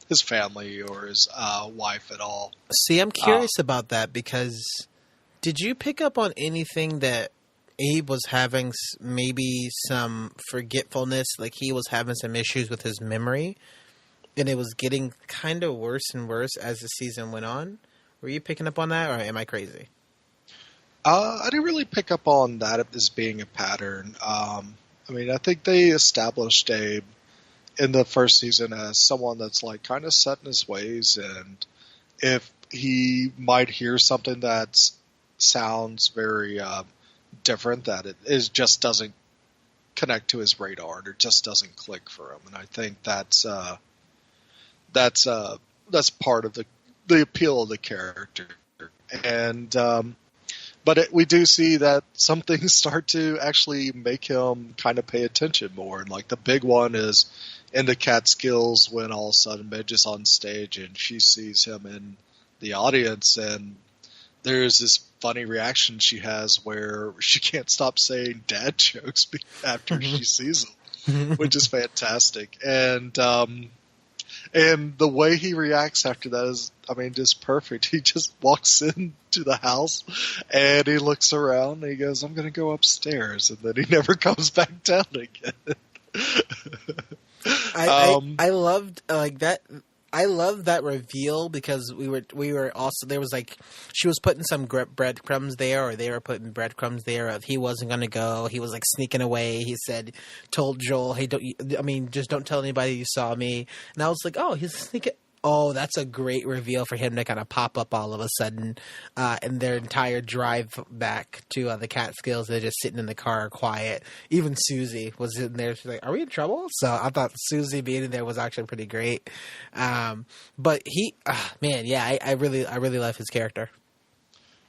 his family or his wife at all. See, I'm curious about that, because did you pick up on anything that Abe was having maybe some forgetfulness, like he was having some issues with his memory, and it was getting kind of worse and worse as the season went on? Were you picking up on that, or am I crazy? I didn't really pick up on that as being a pattern. I think they established Abe in the first season as someone that's like kind of set in his ways, and if he might hear something that sounds very different, that it just doesn't connect to his radar, or it just doesn't click for him. And I think that's part of the appeal of the character. And But we do see that some things start to actually make him kind of pay attention more. And like the big one is in the Catskills when all of a sudden Midge is on stage and she sees him in the audience, and there's this funny reaction she has where she can't stop saying dad jokes after she sees them, which is fantastic. And the way he reacts after that is, I mean, just perfect. He just walks into the house and he looks around and he goes, I'm going to go upstairs. And then he never comes back down again. I loved like that. I love that reveal because we were also, there was like, she was putting some breadcrumbs there, or they were putting breadcrumbs there of he wasn't going to go. He was like sneaking away. He told Joel, hey, just don't tell anybody you saw me. And I was like, oh, he's sneaking. Oh, that's a great reveal for him to kind of pop up all of a sudden in their entire drive back to the Catskills. They're just sitting in the car quiet. Even Susie was in there. She's like, are we in trouble? So I thought Susie being in there was actually pretty great. But he, man, yeah, I really love his character.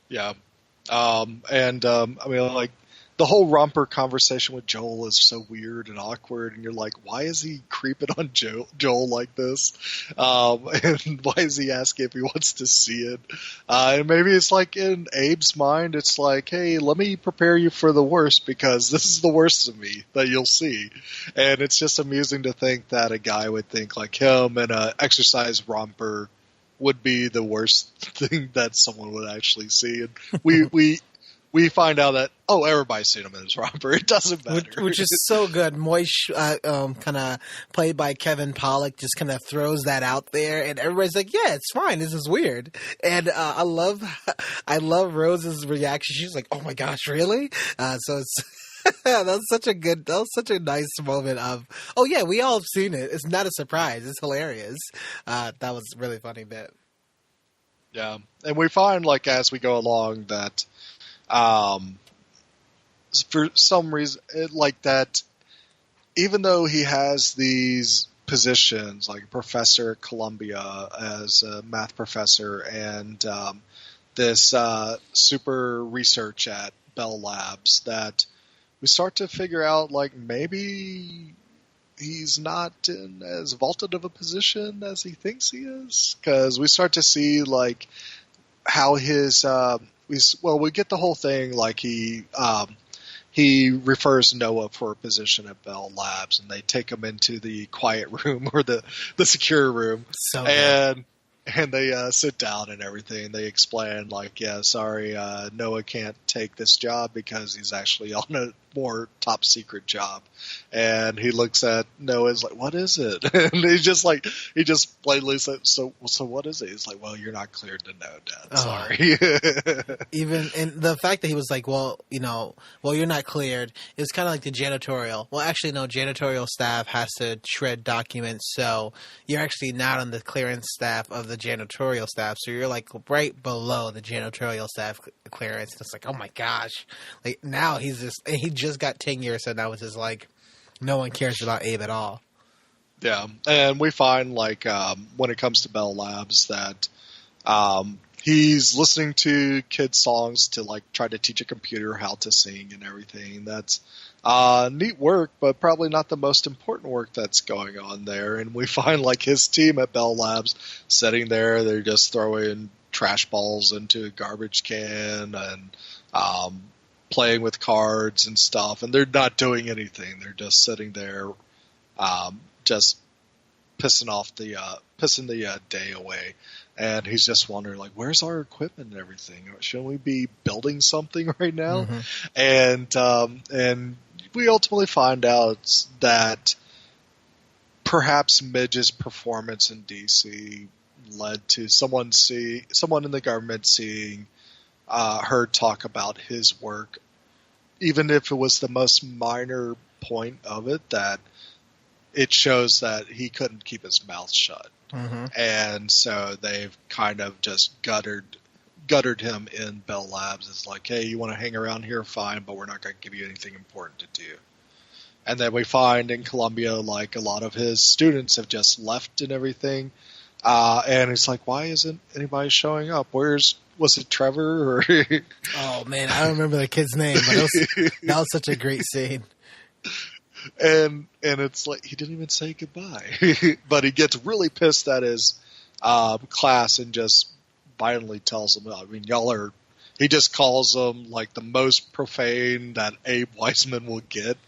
Yeah. I mean, like, the whole romper conversation with Joel is so weird and awkward, and you're like, why is he creeping on Joel like this? And why is he asking if he wants to see it? And maybe it's like in Abe's mind, it's like, hey, let me prepare you for the worst because this is the worst of me that you'll see. And it's just amusing to think that a guy would think like him and an exercise romper would be the worst thing that someone would actually see. And we find out that, oh, everybody's seen him in his romper. It doesn't matter. Which is so good. Moish, kind of played by Kevin Pollak, just kind of throws that out there, and everybody's like, "Yeah, it's fine. This is weird." And I love Rose's reaction. She's like, "Oh my gosh, really?" So it's that was such a nice moment of, "Oh yeah, we all have seen it. It's not a surprise. It's hilarious." That was a really funny bit. Yeah, and we find like as we go along that. For some reason, like that, even though he has these positions, like professor at Columbia as a math professor and this super research at Bell Labs, that we start to figure out, like, maybe he's not in as vaulted of a position as he thinks he is. Because we start to see, like, how his... we get the whole thing, like he refers Noah for a position at Bell Labs, and they take him into the quiet room or the secure room, and they sit down and everything. They explain, like, yeah, sorry, Noah can't take this job because he's actually on a more top secret job. And he looks at Noah's like, what is it? And he just plainly said, so what is it? He's like, well, you're not cleared to know, Dad. Sorry. Even, and the fact that he was like, well, you're not cleared. It was kind of like the janitorial. Well, actually, no, janitorial staff has to shred documents. So you're actually not on the clearance staff of the janitorial staff. So you're like right below the janitorial staff clearance. It's like, oh my gosh. Like now he just got tenure. So now it's just like, no one cares about Abe at all. Yeah, and we find, like, when it comes to Bell Labs that he's listening to kids' songs to, like, try to teach a computer how to sing and everything. That's neat work, but probably not the most important work that's going on there. And we find, like, his team at Bell Labs sitting there, they're just throwing trash balls into a garbage can and playing with cards and stuff, and they're not doing anything. They're just sitting there, just pissing the day away. And he's just wondering, like, where's our equipment and everything? Shouldn't we be building something right now? Mm-hmm. And we ultimately find out that perhaps Midge's performance in DC led to someone in the government seeing her talk about his work, even if it was the most minor point of it, that it shows that he couldn't keep his mouth shut. Mm-hmm. And so they've kind of just guttered him in Bell Labs. It's like, hey, you want to hang around here? Fine, but we're not going to give you anything important to do. And then we find in Columbia, like, a lot of his students have just left and everything. And it's like, why isn't anybody showing up? Where's was it Trevor or Oh man, I don't remember the kid's name, but that was such a great scene. And it's like he didn't even say goodbye, but he gets really pissed at his class and just violently tells them, I mean, y'all are. He just calls them like the most profane that Abe Weissman will get,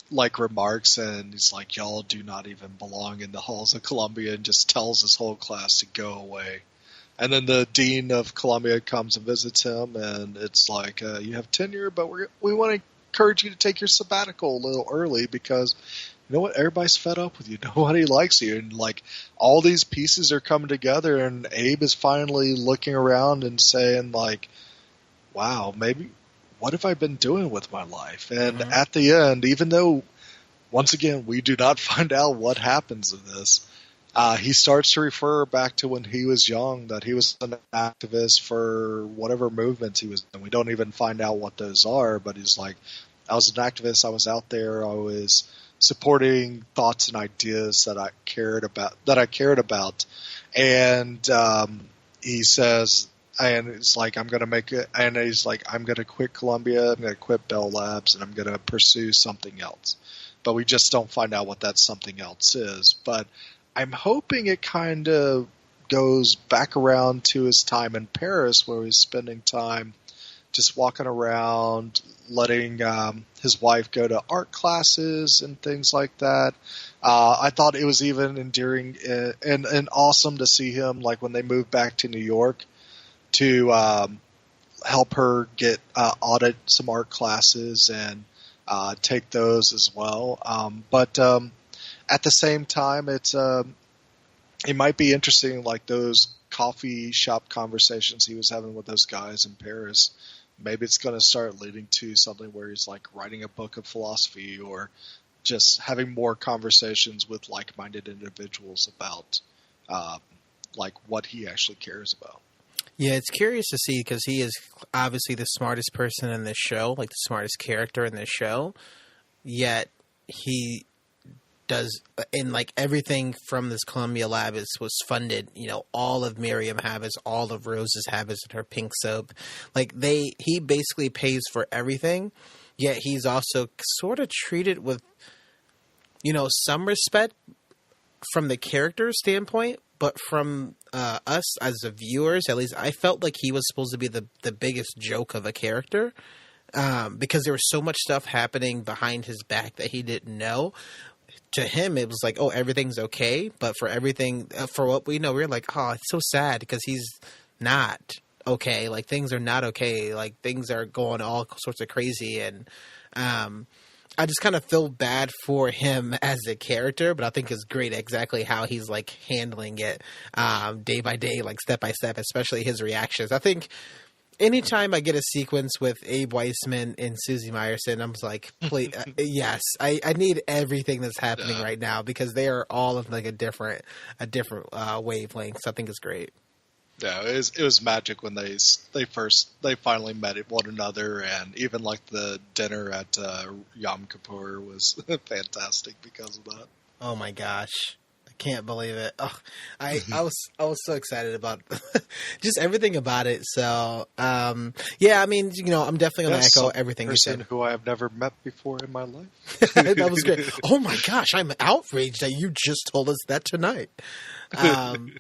like remarks, and he's like, y'all do not even belong in the halls of Columbia, and just tells his whole class to go away. And then the dean of Columbia comes and visits him, and it's like, you have tenure, but we want to encourage you to take your sabbatical a little early because you know what? Everybody's fed up with you. Nobody likes you. And like all these pieces are coming together, and Abe is finally looking around and saying like, wow, maybe what have I been doing with my life? And at the end, even though once again, we do not find out what happens in this, he starts to refer back to when he was young, that he was an activist for whatever movements he was in. We don't even find out what those are, but he's like, I was an activist, I was out there, I was supporting thoughts and ideas that I cared about. And he says, and it's like, I'm going to make it, and he's like, I'm going to quit Columbia, I'm going to quit Bell Labs, and I'm going to pursue something else. But we just don't find out what that something else is. But I'm hoping it kind of goes back around to his time in Paris, where he's spending time just walking around, letting his wife go to art classes and things like that. I thought it was even endearing and awesome to see him, like when they moved back to New York, to help her get audit some art classes and take those as well. But at the same time, it might be interesting, like those coffee shop conversations he was having with those guys in Paris. Maybe it's going to start leading to something where he's like writing a book of philosophy or just having more conversations with like-minded individuals about like what he actually cares about. Yeah, it's curious to see because he is obviously the smartest person in this show, like the smartest character in this show, yet he does, and like everything from this Columbia lab was funded. You know, all of Miriam habits, all of Rose's habits, and her pink soap. Like he basically pays for everything, yet he's also sort of treated with, you know, some respect from the character standpoint, but from us as the viewers, at least I felt like he was supposed to be the biggest joke of a character, because there was so much stuff happening behind his back that he didn't know. To him, it was like, oh, everything's okay. But for everything, for what we know, we're like, oh, it's so sad because he's not okay. Like, things are not okay. Like, things are going all sorts of crazy. And I just kind of feel bad for him as a character. But I think it's great exactly how he's, like, handling it day by day, like, step by step, especially his reactions. I think anytime I get a sequence with Abe Weissman and Susie Meyerson, I'm just like, please, yes, I need everything that's happening right now because they are all of like a different wavelength. So I think it's great. Yeah, it was magic when they finally met one another, and even like the dinner at Yom Kippur was fantastic because of that. Oh my gosh. Can't believe it. Oh, I was so excited about just everything about it. So yeah, I mean, you know, I'm definitely going to echo everything you said. Who I have never met before in my life. That was great. Oh my gosh, I'm outraged that you just told us that tonight. And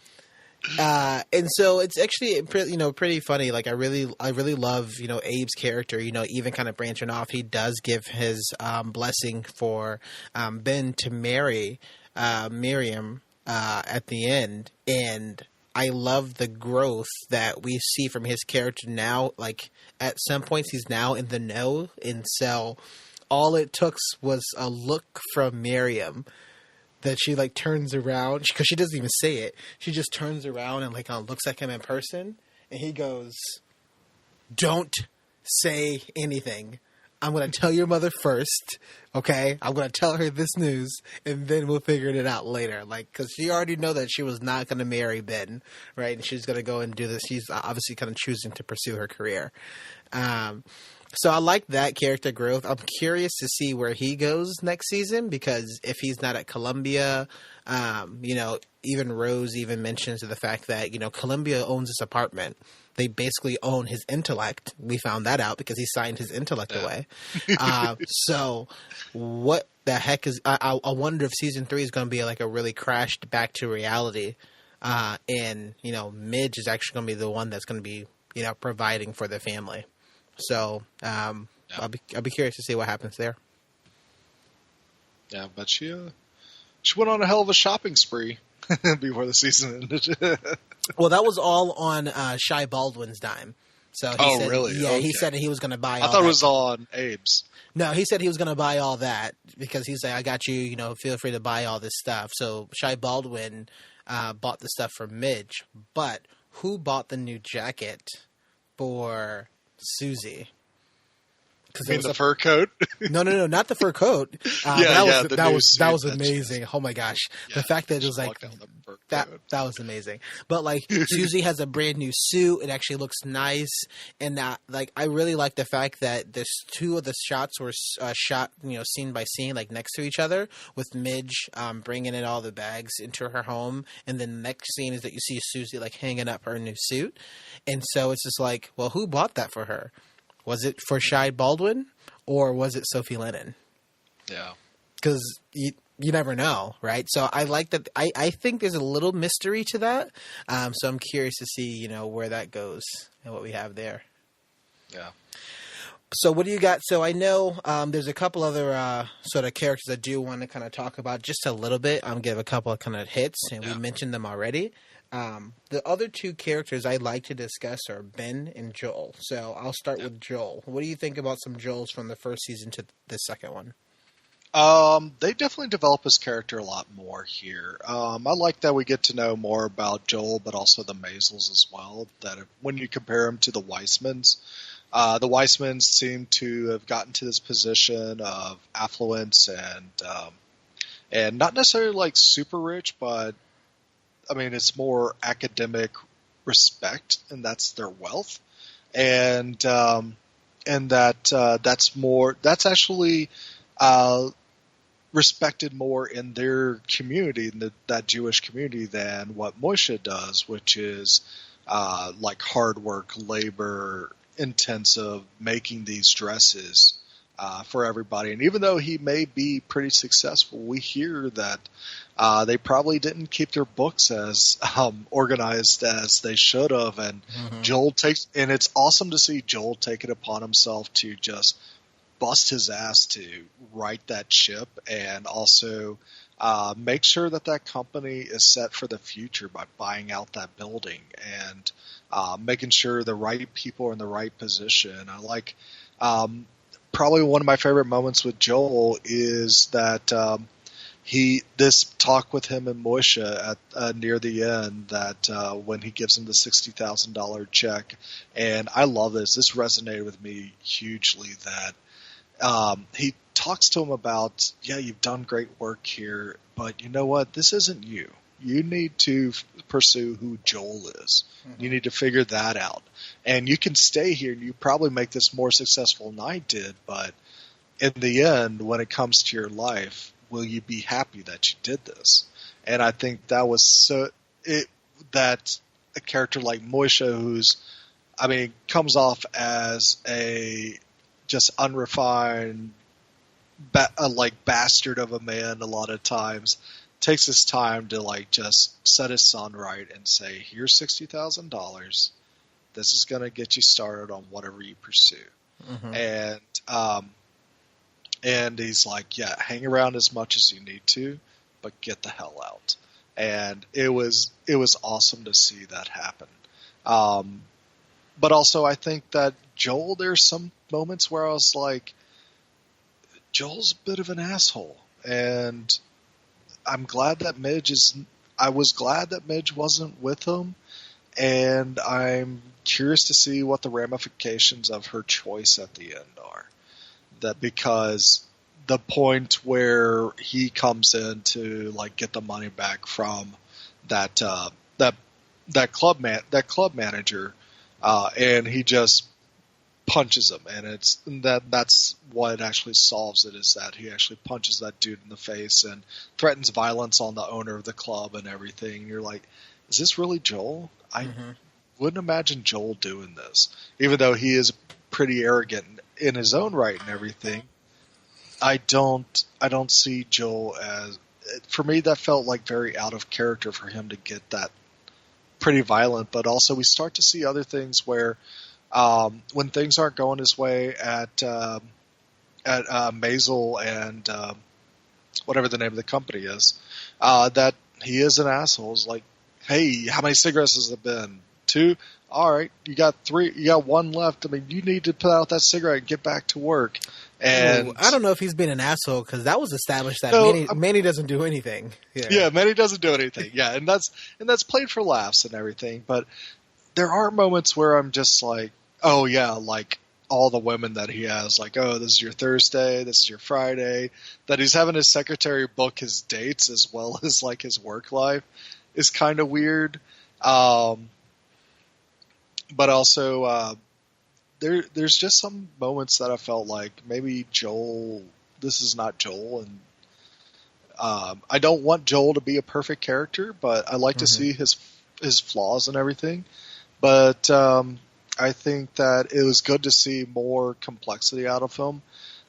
so it's actually, you know, pretty funny. Like I really love, you know, Abe's character, you know, even kind of branching off. He does give his blessing for Ben to marry Miriam at the end, and I love the growth that we see from his character now. Like at some points he's now in the know, and so all it took was a look from Miriam that she like turns around, because she doesn't even say it, she just turns around and like looks at him in person, and he goes, "Don't say anything. I'm going to tell your mother first, okay? I'm going to tell her this news, and then we'll figure it out later." Like, because she already know that she was not going to marry Ben, right? And she's going to go and do this. She's obviously kind of choosing to pursue her career. So I like that character growth. I'm curious to see where he goes next season, because if he's not at Columbia, even Rose even mentions the fact that, Columbia owns this apartment. They basically own his intellect. We found that out because he signed his intellect away. So what the heck is, I wonder if season 3 is going to be like a really crashed back to reality. And Midge is actually going to be the one that's going to be, providing for the family. So I'll be curious to see what happens there. Yeah, but she went on a hell of a shopping spree before the season ended. Well, that was all on Shai Baldwin's dime. So he said, really? Yeah, Okay. he said he was going to buy. I thought it was on Abe's. No, he said he was going to buy all that because he's like, I got you. Feel free to buy all this stuff. So Shai Baldwin bought the stuff for Midge, but who bought the new jacket for Susie? You mean the fur coat? No, not the fur coat. That was amazing. Oh my gosh, the fact that it was like that was amazing. But like Susie has a brand new suit. It actually looks nice, and I really like the fact that there's 2 of the shots were shot scene by scene, like next to each other, with Midge bringing in all the bags into her home, and then the next scene is that you see Susie like hanging up her new suit, and so it's just like, well, who bought that for her? Was it for Shai Baldwin or was it Sophie Lennon? Yeah. Because you never know, right? So I like that. I think there's a little mystery to that. So I'm curious to see, where that goes and what we have there. Yeah. So what do you got? So I know there's a couple other sort of characters I do want to kind of talk about just a little bit. Give a couple of kind of hits, and we mentioned them already. The other 2 characters I'd like to discuss are Ben and Joel. So I'll start with Joel. What do you think about some Joels from the first season to the second one? They definitely develop his character a lot more here. I like that we get to know more about Joel, but also the Maisels as well. That when you compare him to the Weissmans, the Weissmans seem to have gotten to this position of affluence and not necessarily like super rich, but I mean, it's more academic respect, and that's their wealth, and that's actually respected more in their community, in that Jewish community, than what Moshe does, which is like hard work, labor intensive, making these dresses for everybody. And even though he may be pretty successful, we hear that they probably didn't keep their books as organized as they should have. And and it's awesome to see Joel take it upon himself to just bust his ass to right that ship, and also make sure that company is set for the future by buying out that building and making sure the right people are in the right position. I like probably one of my favorite moments with Joel is that this talk with him and Moshe at near the end, that when he gives him the $60,000 check, and I love this. This resonated with me hugely. That he talks to him about, you've done great work here, but you know what? This isn't you. You need to pursue who Joel is. Mm-hmm. You need to figure that out. And you can stay here and you probably make this more successful than I did, but in the end, when it comes to your life, will you be happy that you did this? And I think that was that a character like Moshe, comes off as a just unrefined, bastard of a man a lot of times, takes his time to just set his son right and say, here's $60,000. This is going to get you started on whatever you pursue. Mm-hmm. And he's like, hang around as much as you need to, but get the hell out. And it was awesome to see that happen. But also I think that Joel, there's some moments where I was like, Joel's a bit of an asshole. And I'm glad that I was glad that Midge wasn't with him. And I'm curious to see what the ramifications of her choice at the end are. Because the point where he comes in to get the money back from that club manager, and he just punches him, and that's what actually solves it, is that he actually punches that dude in the face and threatens violence on the owner of the club and everything. You're like, is this really Joel? I wouldn't imagine Joel doing this, even though he is pretty arrogant in his own right and everything. I don't see Joel as, for me, that felt like very out of character for him to get that pretty violent. But also we start to see other things where when things aren't going his way at Maisel and whatever the name of the company is, that he is an asshole. It's like, hey, how many cigarettes has it been? 2? All right, you got 3. You got 1 left. I mean, you need to put out that cigarette and get back to work. And I don't know if he's been an asshole, because that was established that Manny doesn't do anything. Yeah, Manny doesn't do anything. Yeah, and that's played for laughs and everything. But there are moments where I'm just like, oh yeah, like all the women that he has, like, oh, this is your Thursday, this is your Friday. That he's having his secretary book his dates as well as like his work life is kind of weird. But also, there's just some moments that I felt like maybe Joel, this is not Joel, and I don't want Joel to be a perfect character, but I like to see his flaws and everything. But I think that it was good to see more complexity out of him.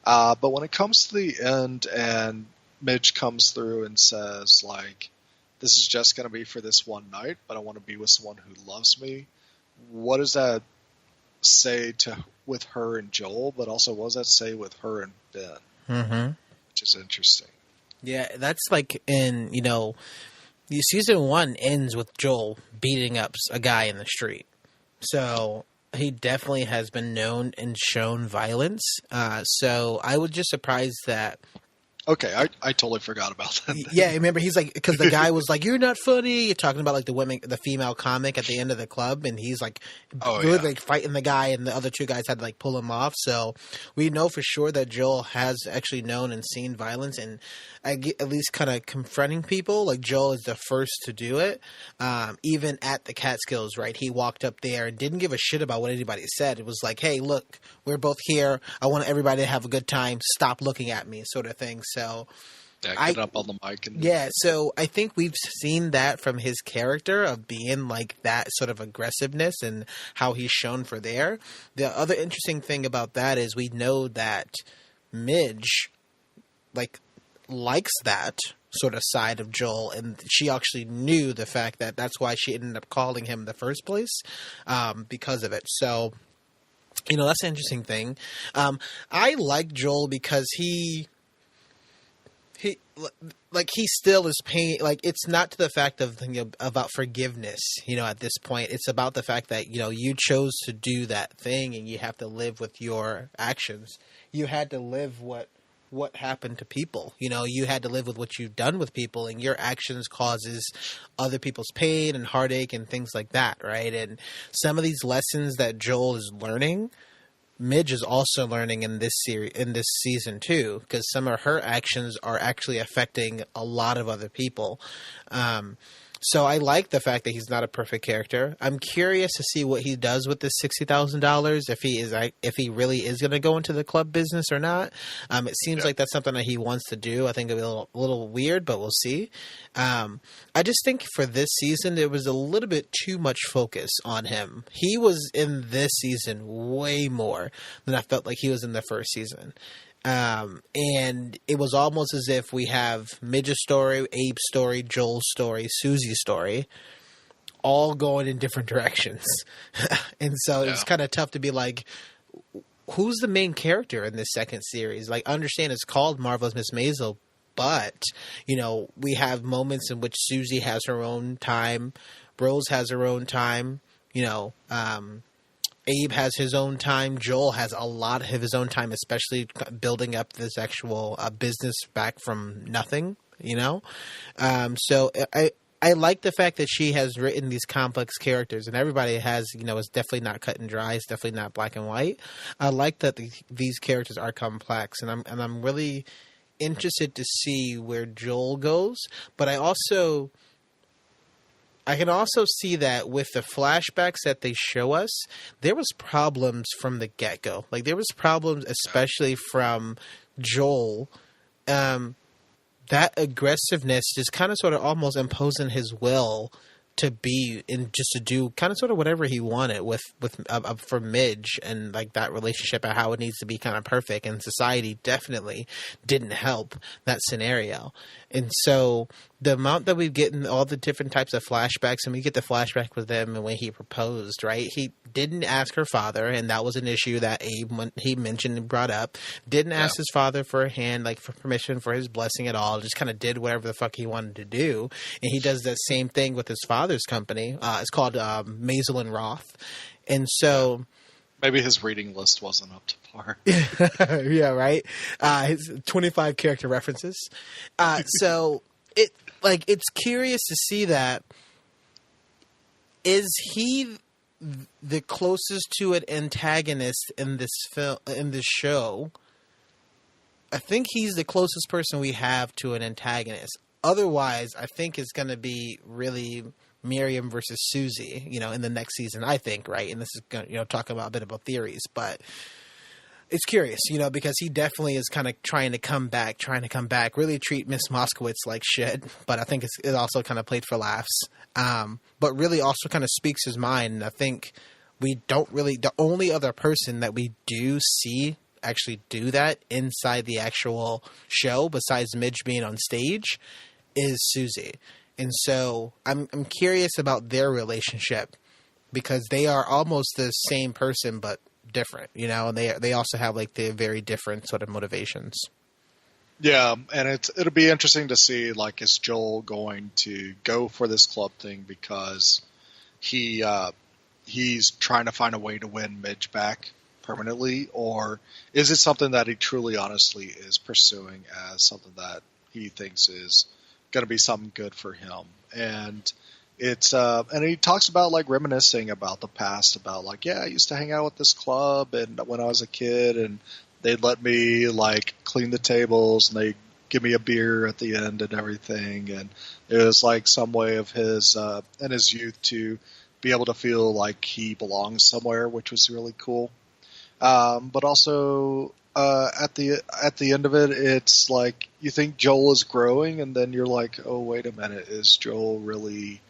But when it comes to the end and Midge comes through and says, like, this is just going to be for this one night, but I want to be with someone who loves me. What does that say with her and Joel, but also what does that say with her and Ben? Which is interesting. Yeah, that's like in, season 1 ends with Joel beating up a guy in the street. So he definitely has been known and shown violence. So I was just surprised that. Okay, I totally forgot about that. Yeah, remember he's like, because the guy was like, "You're not funny." You're talking about like the female comic at the end of the club, and he's like, like fighting the guy, and the other 2 guys had to like pull him off. So we know for sure that Joel has actually known and seen violence, and at least kind of confronting people. Like Joel is the first to do it, even at the Catskills. Right, he walked up there and didn't give a shit about what anybody said. It was like, "Hey, look, we're both here. I want everybody to have a good time. Stop looking at me," sort of thing. So get up on the mic. So I think we've seen that from his character of being like that sort of aggressiveness and how he's shown for there. The other interesting thing about that is we know that Midge likes that sort of side of Joel, and she actually knew the fact that that's why she ended up calling him in the first place, because of it. So, that's an interesting thing. I like Joel because he still is paying, like, it's not to the fact of about forgiveness, at this point. It's about the fact that, you chose to do that thing and you have to live with your actions. You had to live what happened to people. You had to live with what you've done with people, and your actions causes other people's pain and heartache and things like that, right? And some of these lessons that Joel is learning, Midge is also learning in this season too, because some of her actions are actually affecting a lot of other people. So I like the fact that he's not a perfect character. I'm curious to see what he does with this $60,000, if he really is going to go into the club business or not. It seems like that's something that he wants to do. I think it'll be a little weird, but we'll see. I just think for this season there was a little bit too much focus on him. He was in this season way more than I felt like he was in the first season. And it was almost as if we have Midge's story, Abe's story, Joel's story, Susie's story, all going in different directions. And so it's kind of tough to be like, who's the main character in this second series? Like, I understand it's called Marvelous Miss Maisel, but, we have moments in which Susie has her own time, Rose has her own time, Abe has his own time. Joel has a lot of his own time, especially building up this actual business back from nothing, So I like the fact that she has written these complex characters, and everybody has, is definitely not cut and dry. It's definitely not black and white. I like that these characters are complex, and I'm really interested to see where Joel goes. But I also I can also see that with the flashbacks that they show us, there was problems from the get-go. Like, there was problems, especially from Joel. That aggressiveness just kind of sort of almost imposing his will to be and just to do kind of sort of whatever he wanted with for Midge, and like that relationship and how it needs to be kind of perfect, and society definitely didn't help that scenario. And so the amount that we get in all the different types of flashbacks, and we get the flashback with them and when he proposed, right? He didn't ask her father, and that was an issue that Abe, when he mentioned and brought up, didn't ask his father for a hand, like for permission, for his blessing at all. Just kind of did whatever the fuck he wanted to do. And he does that same thing with his father's company. It's called Maisel and Roth. And so maybe his reading list wasn't up to par. Yeah, right. His 25 character references. So it's curious to see that. Is he the closest to an antagonist in this film, in this show? I think he's the closest person we have to an antagonist. Otherwise, I think it's going to be really Miriam versus Susie, in the next season, I think, right? And this is going to, talk about a bit about theories, but it's curious, because he definitely is kind of trying to come back, really treat Miss Moskowitz like shit, but I think it's also kind of played for laughs, but really also kind of speaks his mind. And I think the only other person that we do see actually do that inside the actual show, besides Midge being on stage, is Susie. And so I'm curious about their relationship, because they are almost the same person but different, and they also have like the very different sort of motivations. Yeah, and it'll be interesting to see, like, is Joel going to go for this club thing because he's trying to find a way to win Midge back permanently, or is it something that he truly honestly is pursuing as something that he thinks is going to be something good for him? And it's and he talks about like reminiscing about the past, about like, I used to hang out with this club and when I was a kid, and they'd let me like clean the tables and they give me a beer at the end and everything, and it was like some way of his in his youth to be able to feel like he belongs somewhere, which was really cool. But also at the end of it, it's like you think Joel is growing, and then you're like, oh, wait a minute, is Joel really?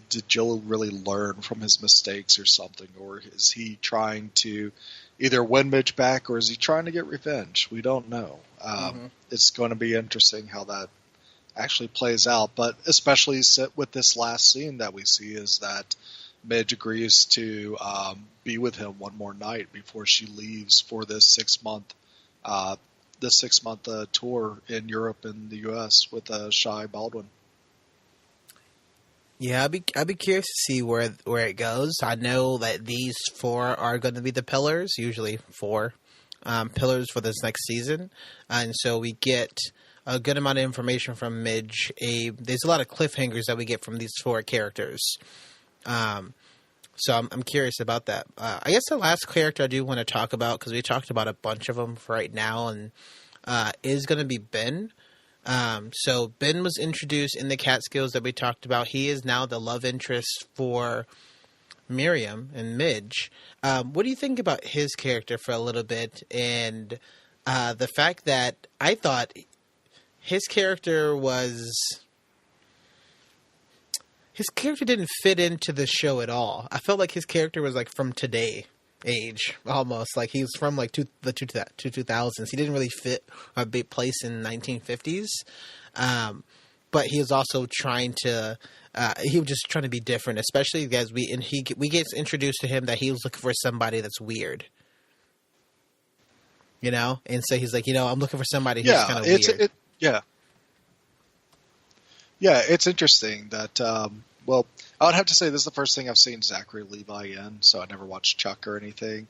Did Joel really learn from his mistakes or something, or is he trying to either win Midge back, or is he trying to get revenge? We don't know. It's going to be interesting how that actually plays out, but especially with this last scene that we see is that Midge agrees to be with him one more night before she leaves for this 6-month tour in Europe and the U.S. with Shai Baldwin. Yeah, I'd be curious to see where it goes. I know that these 4 are going to be the pillars, usually 4 pillars for this next season, and so we get a good amount of information from Midge. There's a lot of cliffhangers that we get from these 4 characters. So I'm curious about that. I guess the last character I do want to talk about, because we talked about a bunch of them for right now, and is going to be Ben. So Ben was introduced in the Catskills that we talked about. He is now the love interest for Miriam and Midge. What do you think about his character for a little bit, and the fact that I thought his character didn't fit into the show at all. I felt like his character was like from today age, almost like he was from like the 2000s. He didn't really fit or be placed in 1950s. But he was also trying to, he was just trying to be different, especially as we get introduced to him that he was looking for somebody that's weird. And so he's like, I'm looking for somebody who's kind of weird. Yeah, it's interesting that, well, I would have to say this is the first thing I've seen Zachary Levi in, so I never watched Chuck or anything.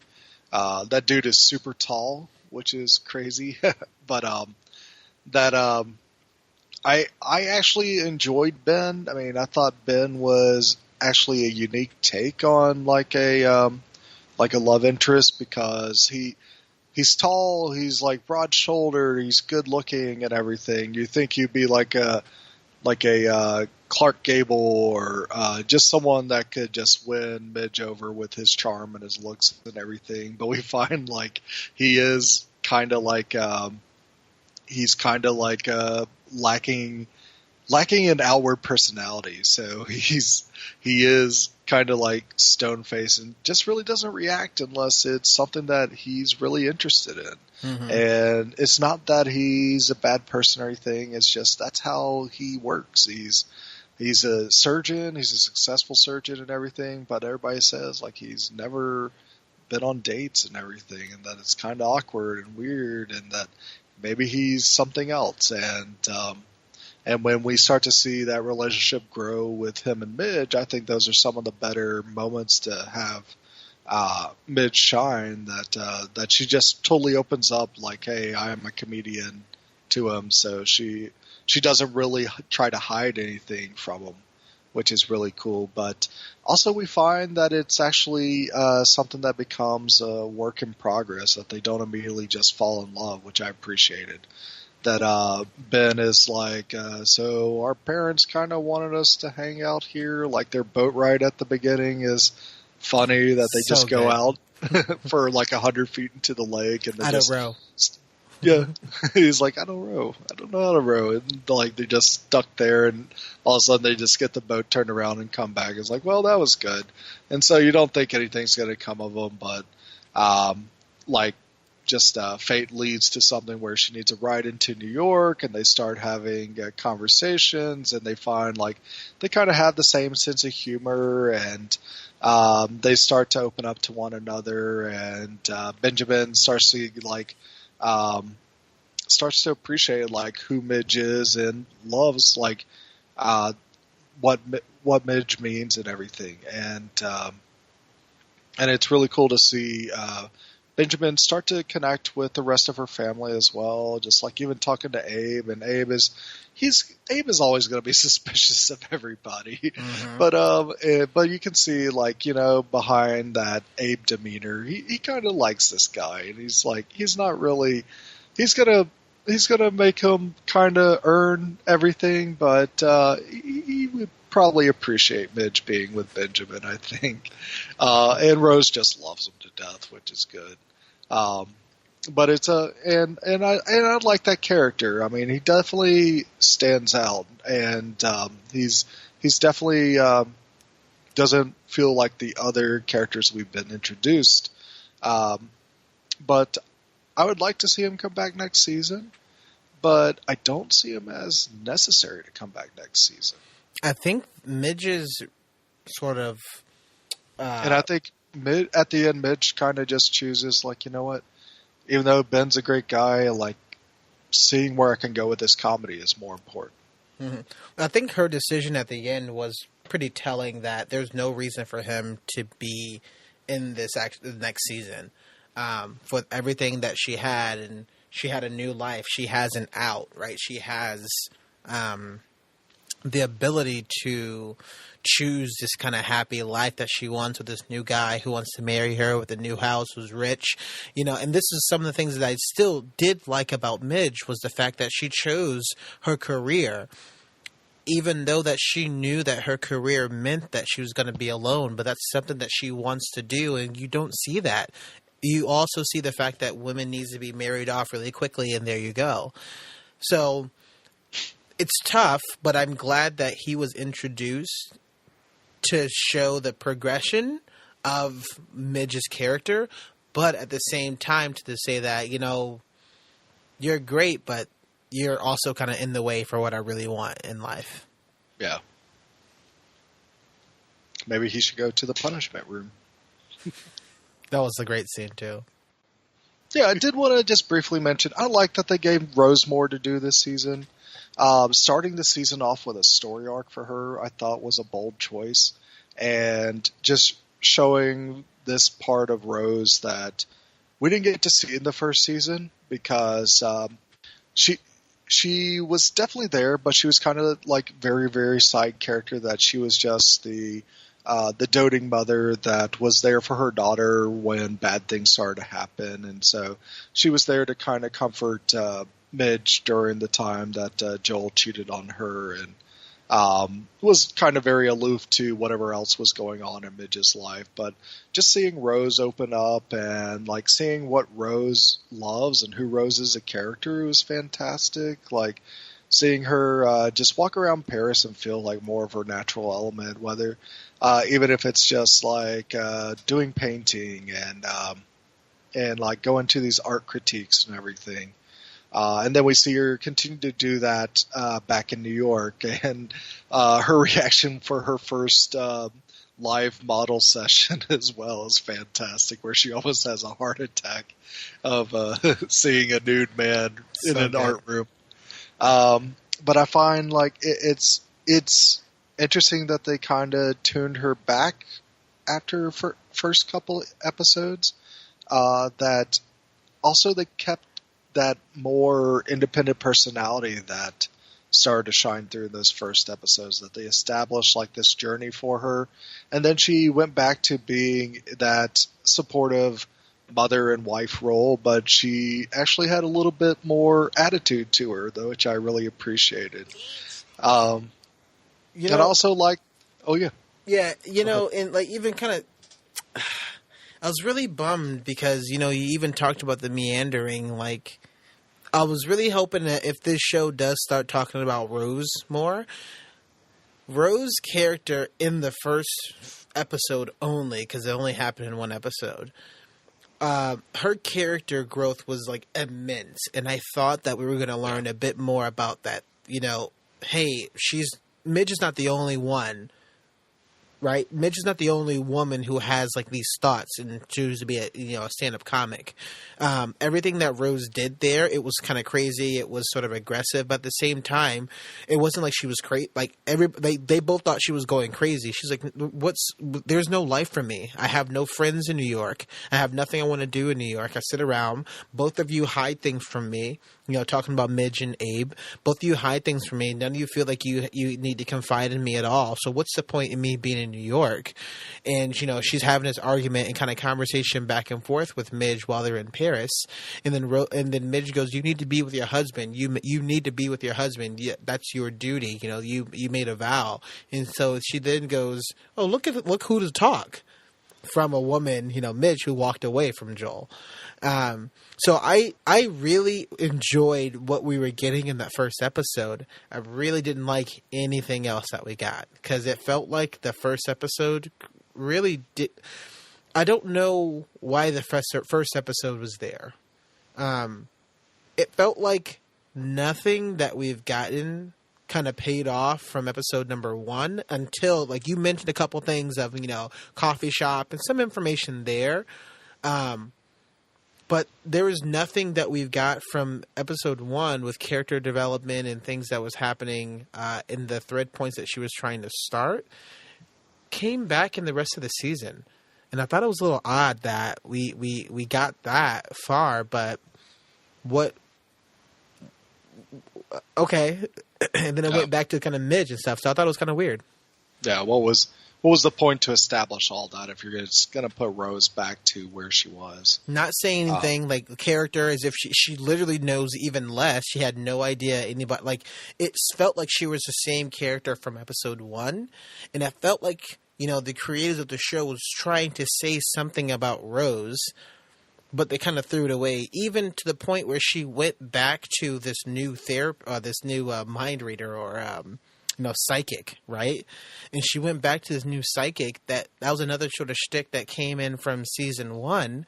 That dude is super tall, which is crazy. But I actually enjoyed Ben. I mean, I thought Ben was actually a unique take on like a love interest, because he's tall, he's like broad shouldered, he's good looking and everything. You think he'd be like a Clark Gable or just someone that could just win Midge over with his charm and his looks and everything. But we find like he is kind of like he's kind of like lacking in outward personality. So he is kind of like stone faced and just really doesn't react unless it's something that he's really interested in. Mm-hmm. And it's not that he's a bad person or anything. It's just that's how he works. He's a surgeon. He's a successful surgeon and everything. But everybody says like he's never been on dates and everything, and that it's kind of awkward and weird, and that maybe he's something else. And when we start to see that relationship grow with him and Midge, I think those are some of the better moments to have Midge shine. That she just totally opens up, like, "Hey, I am a comedian," to him. So she doesn't really try to hide anything from him, which is really cool. But also we find that it's actually something that becomes a work in progress, that they don't immediately just fall in love, which I appreciated. That Ben is like, so our parents kind of wanted us to hang out here. Like their boat ride at the beginning is funny, that they so just go good. out for like 100 feet into the lake. And they I just don't row. Yeah, he's like, I don't row. I don't know how to row. And like they're just stuck there, and all of a sudden they just get the boat turned around and come back. It's like, well, that was good. And so you don't think anything's going to come of them, but like just fate leads to something where she needs a ride into New York, and they start having conversations, and they find like they kind of have the same sense of humor, and they start to open up to one another, and Benjamin starts to like. Starts to appreciate like who Midge is and loves like what Midge means and everything, and it's really cool to see Benjamin start to connect with the rest of her family as well. Just like even talking to Abe, and Abe is always going to be suspicious of everybody, mm-hmm. but you can see like behind that Abe demeanor, he kind of likes this guy, and he's like he's not really he's gonna make him kind of earn everything, but he would probably appreciate Midge being with Benjamin, I think, and Rose just loves him to death, which is good. But it's and I like that character. I mean, he definitely stands out, and he's definitely doesn't feel like the other characters we've been introduced. But I would like to see him come back next season, but I don't see him as necessary to come back next season. I think Midge is sort of... and I think at the end, Midge kind of just chooses, like, you know what? Even though Ben's a great guy, like, seeing where I can go with this comedy is more important. Mm-hmm. I think her decision at the end was pretty telling, that there's no reason for him to be in this next season. For everything that she had, and she had a new life. She has an out, right? She has the ability to choose this kind of happy life that she wants with this new guy who wants to marry her with a new house, who's rich, and this is some of the things that I still did like about Midge, was the fact that she chose her career, even though that she knew that her career meant that she was going to be alone, but that's something that she wants to do, and you don't see that. You also see the fact that women needs to be married off really quickly, and there you go. So it's tough, but I'm glad that he was introduced to show the progression of Midge's character, but at the same time to say that, you're great, but you're also kind of in the way for what I really want in life. Yeah. Maybe he should go to the punishment room. That was a great scene, too. Yeah, I did want to just briefly mention, I like that they gave Rose more to do this season. Starting the season off with a story arc for her, I thought was a bold choice. And just showing this part of Rose that we didn't get to see in the first season, because she was definitely there, but she was kind of like very, very side character, that she was just the doting mother that was there for her daughter when bad things started to happen. And so she was there to kind of comfort Midge during the time that Joel cheated on her. And was kind of very aloof to whatever else was going on in Midge's life. But just seeing Rose open up and like seeing what Rose loves and who Rose is a character was fantastic. Like seeing her just walk around Paris and feel like more of her natural element, whether even if it's just like doing painting and like going to these art critiques and everything. And then we see her continue to do that back in New York, and her reaction for her first live model session as well is fantastic, where she almost has a heart attack of seeing a nude man in an art room. But I find like it's interesting that they kind of tuned her back after her first couple episodes. That also they kept that more independent personality that started to shine through those first episodes, that they established like this journey for her. And then she went back to being that supportive mother and wife role, but she actually had a little bit more attitude to her, though, which I really appreciated. And also like, oh yeah. Yeah, and like even kind of, I was really bummed because, you even talked about the meandering. Like, I was really hoping that if this show does start talking about Rose more, Rose's character in the first episode only, because it only happened in one episode, her character growth was like immense. And I thought that we were going to learn a bit more about that. Hey, Midge is not the only one. Right, Midge is not the only woman who has like these thoughts and chooses to be a stand-up comic. Everything that Rose did there, it was kind of crazy. It was sort of aggressive, but at the same time, it wasn't like she was crazy. Like they both thought she was going crazy. She's like, there's no life for me. I have no friends in New York. I have nothing I want to do in New York. I sit around. Both of you hide things from me. Talking about Midge and Abe, both of you hide things from me. None of you feel like you need to confide in me at all. So what's the point in me being in New York? And, she's having this argument and kind of conversation back and forth with Midge while they're in Paris. And then Midge goes, you need to be with your husband. You need to be with your husband. Yeah, that's your duty. You made a vow. And so she then goes, oh, look who to talk. From a woman, Midge, who walked away from Joel. So I really enjoyed what we were getting in that first episode. I really didn't like anything else that we got, because it felt like the first episode really did. I don't know why the first episode was there. It felt like nothing that we've gotten kind of paid off from episode number 1 until, like, you mentioned a couple things of, coffee shop and some information there. But there was nothing that we've got from episode 1 with character development and things that was happening in the thread points that she was trying to start came back in the rest of the season. And I thought it was a little odd that we got that far, but okay. And then it went back to kind of Midge and stuff. So I thought it was kind of weird. Yeah. What was the point to establish all that if you're just going to put Rose back to where she was? Not saying anything like the character as if she literally knows even less. She had no idea anybody. Like, it felt like she was the same character from episode 1. And it felt like, the creators of the show was trying to say something about Rose, but they kind of threw it away, even to the point where she went back to this new mind reader or, psychic, right? And she went back to this new psychic that was another sort of shtick that came in from season 1.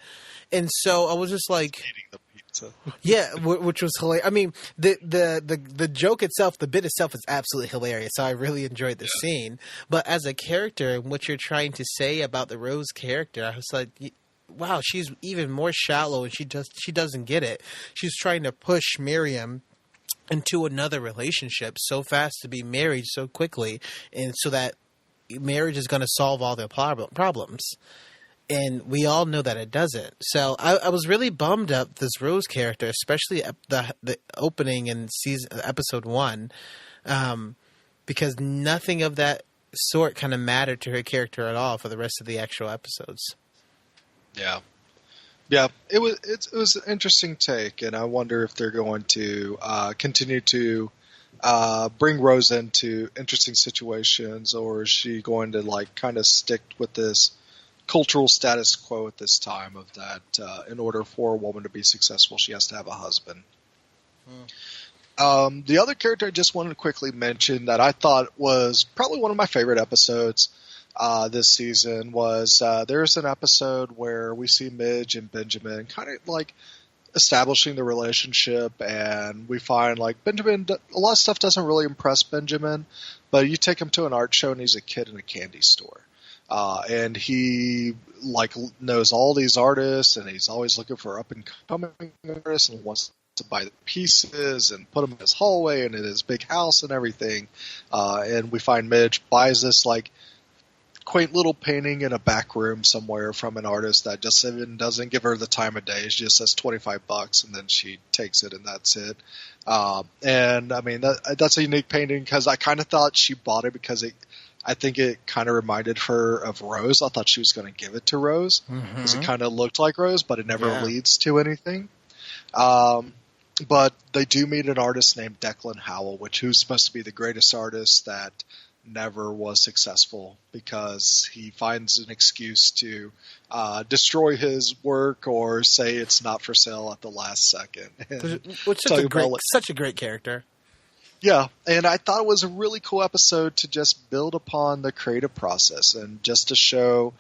And so I was just like, eating the pizza. Yeah, which was hilarious. I mean, the joke itself, the bit itself is absolutely hilarious. So I really enjoyed the scene. But as a character, what you're trying to say about the Rose character, I was like, wow, she's even more shallow, and she doesn't get it. She's trying to push Miriam into another relationship so fast, to be married so quickly, and so that marriage is going to solve all their problems. And we all know that it doesn't. So I was really bummed up this Rose character, especially the opening in episode 1, because nothing of that sort kind of mattered to her character at all for the rest of the actual episodes. Yeah, it was an interesting take, and I wonder if they're going to continue to bring Rose into interesting situations, or is she going to like kind of stick with this cultural status quo at this time of that in order for a woman to be successful, she has to have a husband? The other character I just wanted to quickly mention that I thought was probably one of my favorite episodes this season was there's an episode where we see Midge and Benjamin kind of like establishing the relationship, and we find like Benjamin, a lot of stuff doesn't really impress Benjamin, but you take him to an art show and he's a kid in a candy store. And he like knows all these artists, and he's always looking for up and coming artists, and wants to buy the pieces and put them in his hallway and in his big house and everything. And we find Midge buys this like quaint little painting in a back room somewhere from an artist that just even doesn't give her the time of day. She just says $25, and then she takes it, and that's it. And I mean that's a unique painting because I kind of thought she bought it because I think it kind of reminded her of Rose. I thought she was going to give it to Rose because it kind of looked like Rose, but it never leads to anything. But they do meet an artist named Declan Howell, who's supposed to be the greatest artist that never was successful because he finds an excuse to destroy his work or say it's not for sale at the last second. Which such a great character. Yeah, and I thought it was a really cool episode to just build upon the creative process and just to show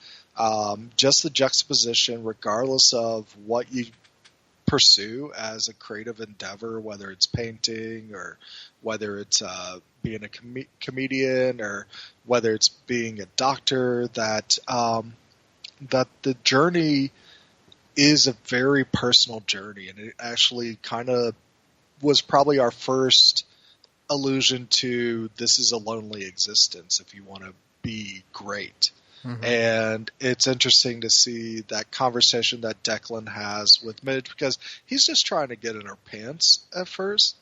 just the juxtaposition regardless of what you pursue as a creative endeavor, whether it's painting or whether it's being a comedian or whether it's being a doctor, that the journey is a very personal journey, and it actually kind of was probably our first allusion to this is a lonely existence if you want to be great. And it's interesting to see that conversation that Declan has with Midge because he's just trying to get in her pants at first.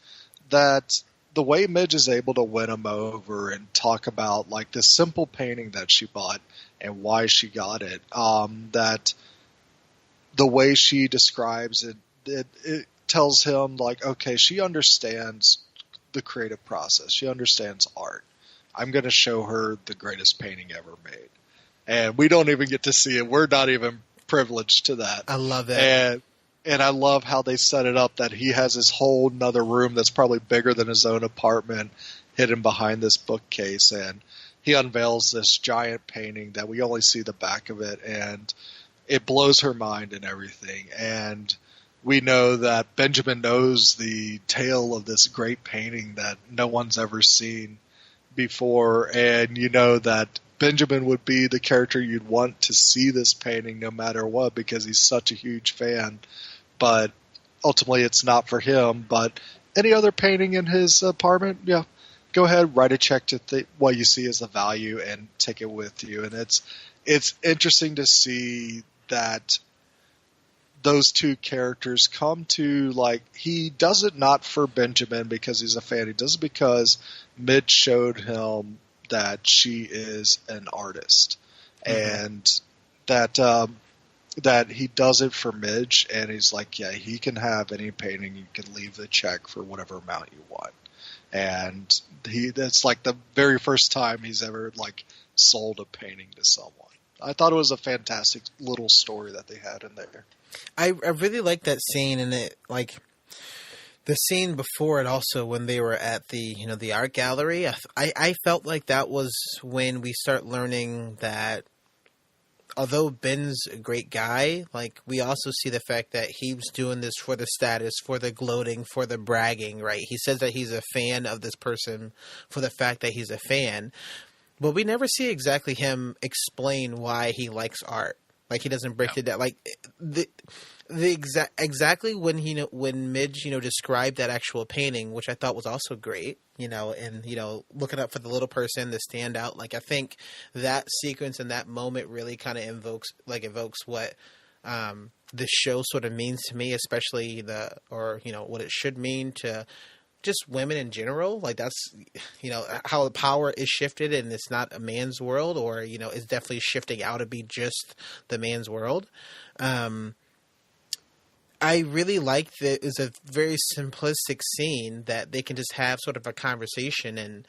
That the way Midge is able to win him over and talk about like this simple painting that she bought and why she got it, that the way she describes it, it tells him like, okay, she understands the creative process. She understands art. I'm going to show her the greatest painting ever made. And we don't even get to see it. We're not even privileged to that. I love that. And I love how they set it up that he has this whole nother room that's probably bigger than his own apartment hidden behind this bookcase. And he unveils this giant painting that we only see the back of it. And it blows her mind and everything. And we know that Benjamin knows the tale of this great painting that no one's ever seen before. And you know that Benjamin would be the character you'd want to see this painting no matter what because he's such a huge fan. But ultimately it's not for him. But any other painting in his apartment, yeah, go ahead, write a check to what you see as the value and take it with you. And it's interesting to see that those two characters come to, like, he does it not for Benjamin because he's a fan. He does it because Midge showed him that she is an artist, and that he does it for Midge, and he's like, yeah, he can have any painting. You can leave the check for whatever amount you want. And that's like the very first time he's ever like sold a painting to someone. I thought it was a fantastic little story that they had in there. I really like that scene, and it like the scene before it also when they were at the the art gallery. I felt like that was when we start learning that although Ben's a great guy, like we also see the fact that he was doing this for the status, for the gloating, for the bragging, right? He says that he's a fan of this person for the fact that he's a fan, but we never see exactly him explain why he likes art. Like he doesn't break it down. Like the exactly when Midge described that actual painting, which I thought was also great. And looking up for the little person, the standout. Like I think that sequence and that moment really kind of evokes what the show sort of means to me, especially what it should mean to just women in general. Like that's how the power is shifted, and it's not a man's world, or it's definitely shifting out to be just the man's world. I really like that it's a very simplistic scene that they can just have sort of a conversation, and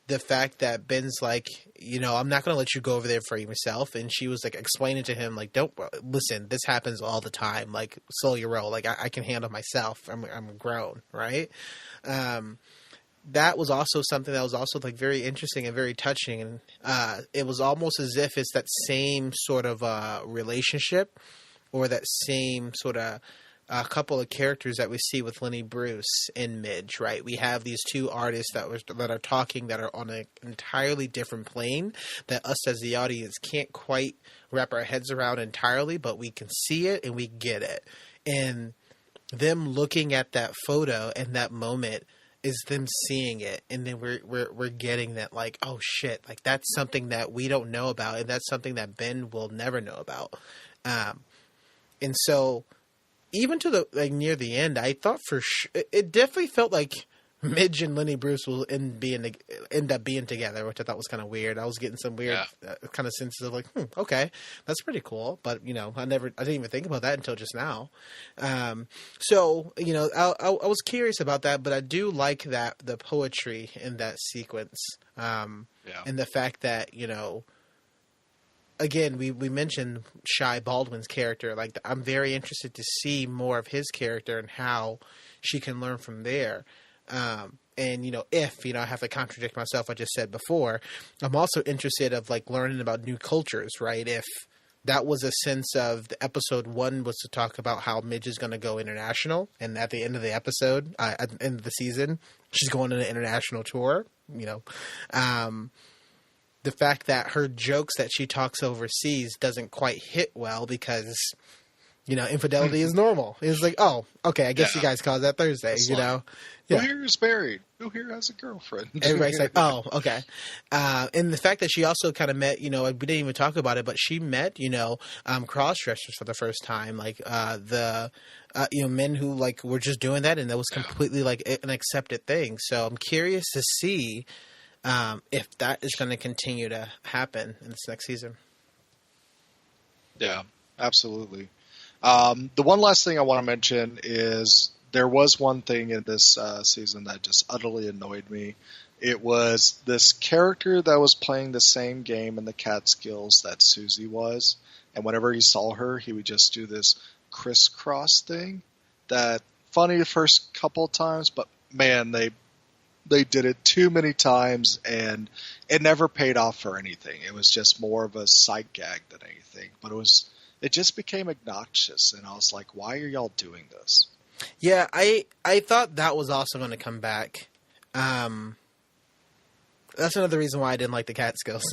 the fact that Ben's like, I'm not going to let you go over there for yourself. And she was like explaining to him, like, don't listen, this happens all the time. Like, slow your roll. Like, I can handle myself. I'm grown. Right. That was also something that was also like very interesting and very touching. And it was almost as if it's that same sort of relationship, or that same sort of a couple of characters that we see with Lenny Bruce and Midge, right? We have these two artists that are talking, that are on an entirely different plane that us as the audience can't quite wrap our heads around entirely, but we can see it and we get it. And them looking at that photo and that moment is them seeing it, and then we're getting that, like, oh shit, like that's something that we don't know about, and that's something that Ben will never know about. And so, even to the near the end, I thought for sure it definitely felt like Midge and Lenny Bruce will end up being together, which I thought was kind of weird. I was getting some weird kind of senses of like, okay, that's pretty cool, but I didn't even think about that until just now. So I was curious about that, but I do like that the poetry in that sequence, and the fact that again, we mentioned Shy Baldwin's character. Like, I'm very interested to see more of his character and how she can learn from there. And if I have to contradict myself, I just said before, I'm also interested of like learning about new cultures, right? If that was a sense of the episode 1 was to talk about how Midge is going to go international, and at the end of the episode, at the end of the season, she's going on an international tour. The fact that her jokes that she talks overseas doesn't quite hit well because, infidelity is normal. It's like, oh, okay, I guess you guys call that Thursday, it's Who here is married? Who here has a girlfriend? Everybody's like, oh, okay. And the fact that she also kind of met, we didn't even talk about it, but she met, cross-dressers for the first time, like men who like were just doing that, and that was completely like an accepted thing. So I'm curious to see if that is going to continue to happen in this next season. Yeah, absolutely. The one last thing I want to mention is there was one thing in this season that just utterly annoyed me. It was this character that was playing the same game in the Catskills that Susie was. And whenever he saw her, he would just do this crisscross thing. That funny the first couple times, but man, they did it too many times, and it never paid off for anything. It was just more of a sight gag than anything. But it just became obnoxious, and I was like, why are y'all doing this? Yeah, I thought that was also going to come back. That's another reason why I didn't like the Catskills.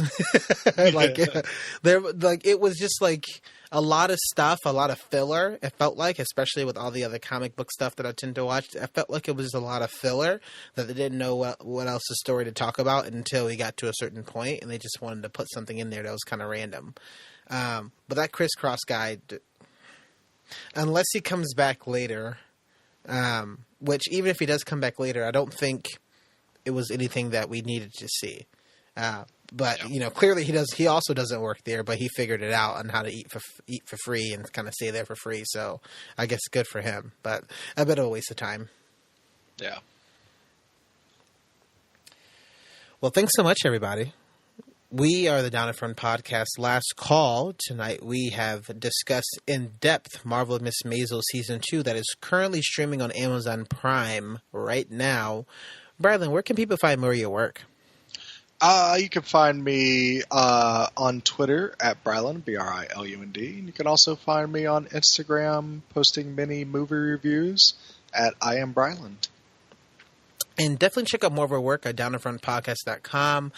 It was just like a lot of stuff, a lot of filler. It felt like, especially with all the other comic book stuff that I tend to watch, I felt like it was a lot of filler that they didn't know what else the story to talk about until we got to a certain point, and they just wanted to put something in there that was kind of random. But that crisscross guy, unless he comes back later, which even if he does come back later, I don't think it was anything that we needed to see. But clearly he also doesn't work there, but he figured it out on how to eat for free and kind of stay there for free. So I guess good for him, but a bit of a waste of time. Yeah. Well, thanks so much, everybody. We are the Down in Front Podcast Last Call. Tonight we have discussed in depth Marvelous Miss Maisel Season 2 that is currently streaming on Amazon Prime right now. Brilund, where can people find more of your work? You can find me on Twitter at Brilund, Brilund. And you can also find me on Instagram posting mini movie reviews at I am Brilund. And definitely check out more of our work at downinfrontpodcast.com.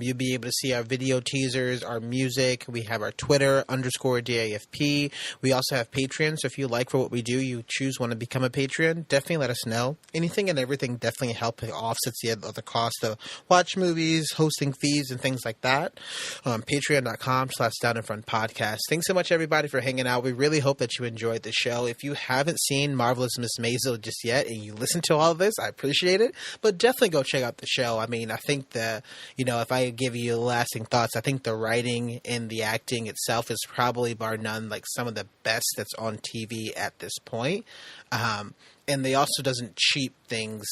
You'll be able to see our video teasers, our music. We have our Twitter, _DAFP. We also have Patreon. So if you like for what we do, you want to become a Patreon, definitely let us know. Anything and everything definitely helps offsets the other cost of watch movies, hosting fees, and things like that. Patreon.com/downinfrontpodcast. Thanks so much, everybody, for hanging out. We really hope that you enjoyed the show. If you haven't seen Marvelous Miss Maisel just yet and you listen to all of this, I appreciate it. But definitely go check out the show. I mean, I think if I give you lasting thoughts, I think the writing and the acting itself is probably bar none like some of the best that's on TV at this point. And they also doesn't cheap things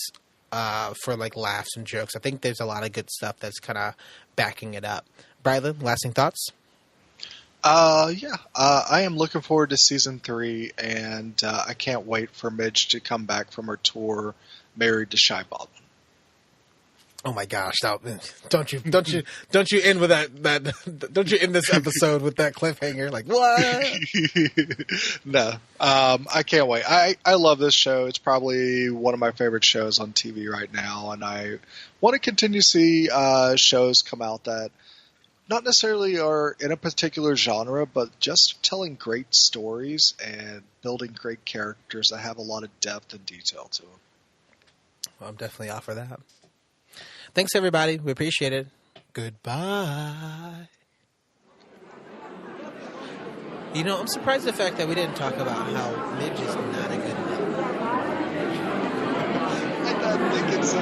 for like laughs and jokes. I think there's a lot of good stuff that's kind of backing it up. Brilund, lasting thoughts? I am looking forward to season 3, and I can't wait for Midge to come back from her tour married to Shy Baldwin. Oh my gosh! Now, don't you end with that don't you end this episode with that cliffhanger? Like what? No, I can't wait. I love this show. It's probably one of my favorite shows on TV right now, and I want to continue to see shows come out that not necessarily are in a particular genre, but just telling great stories and building great characters that have a lot of depth and detail to them. Well, I'm definitely off for that. Thanks, everybody. We appreciate it. Goodbye. I'm surprised the fact that we didn't talk about how Midge is not a good mother. I think it's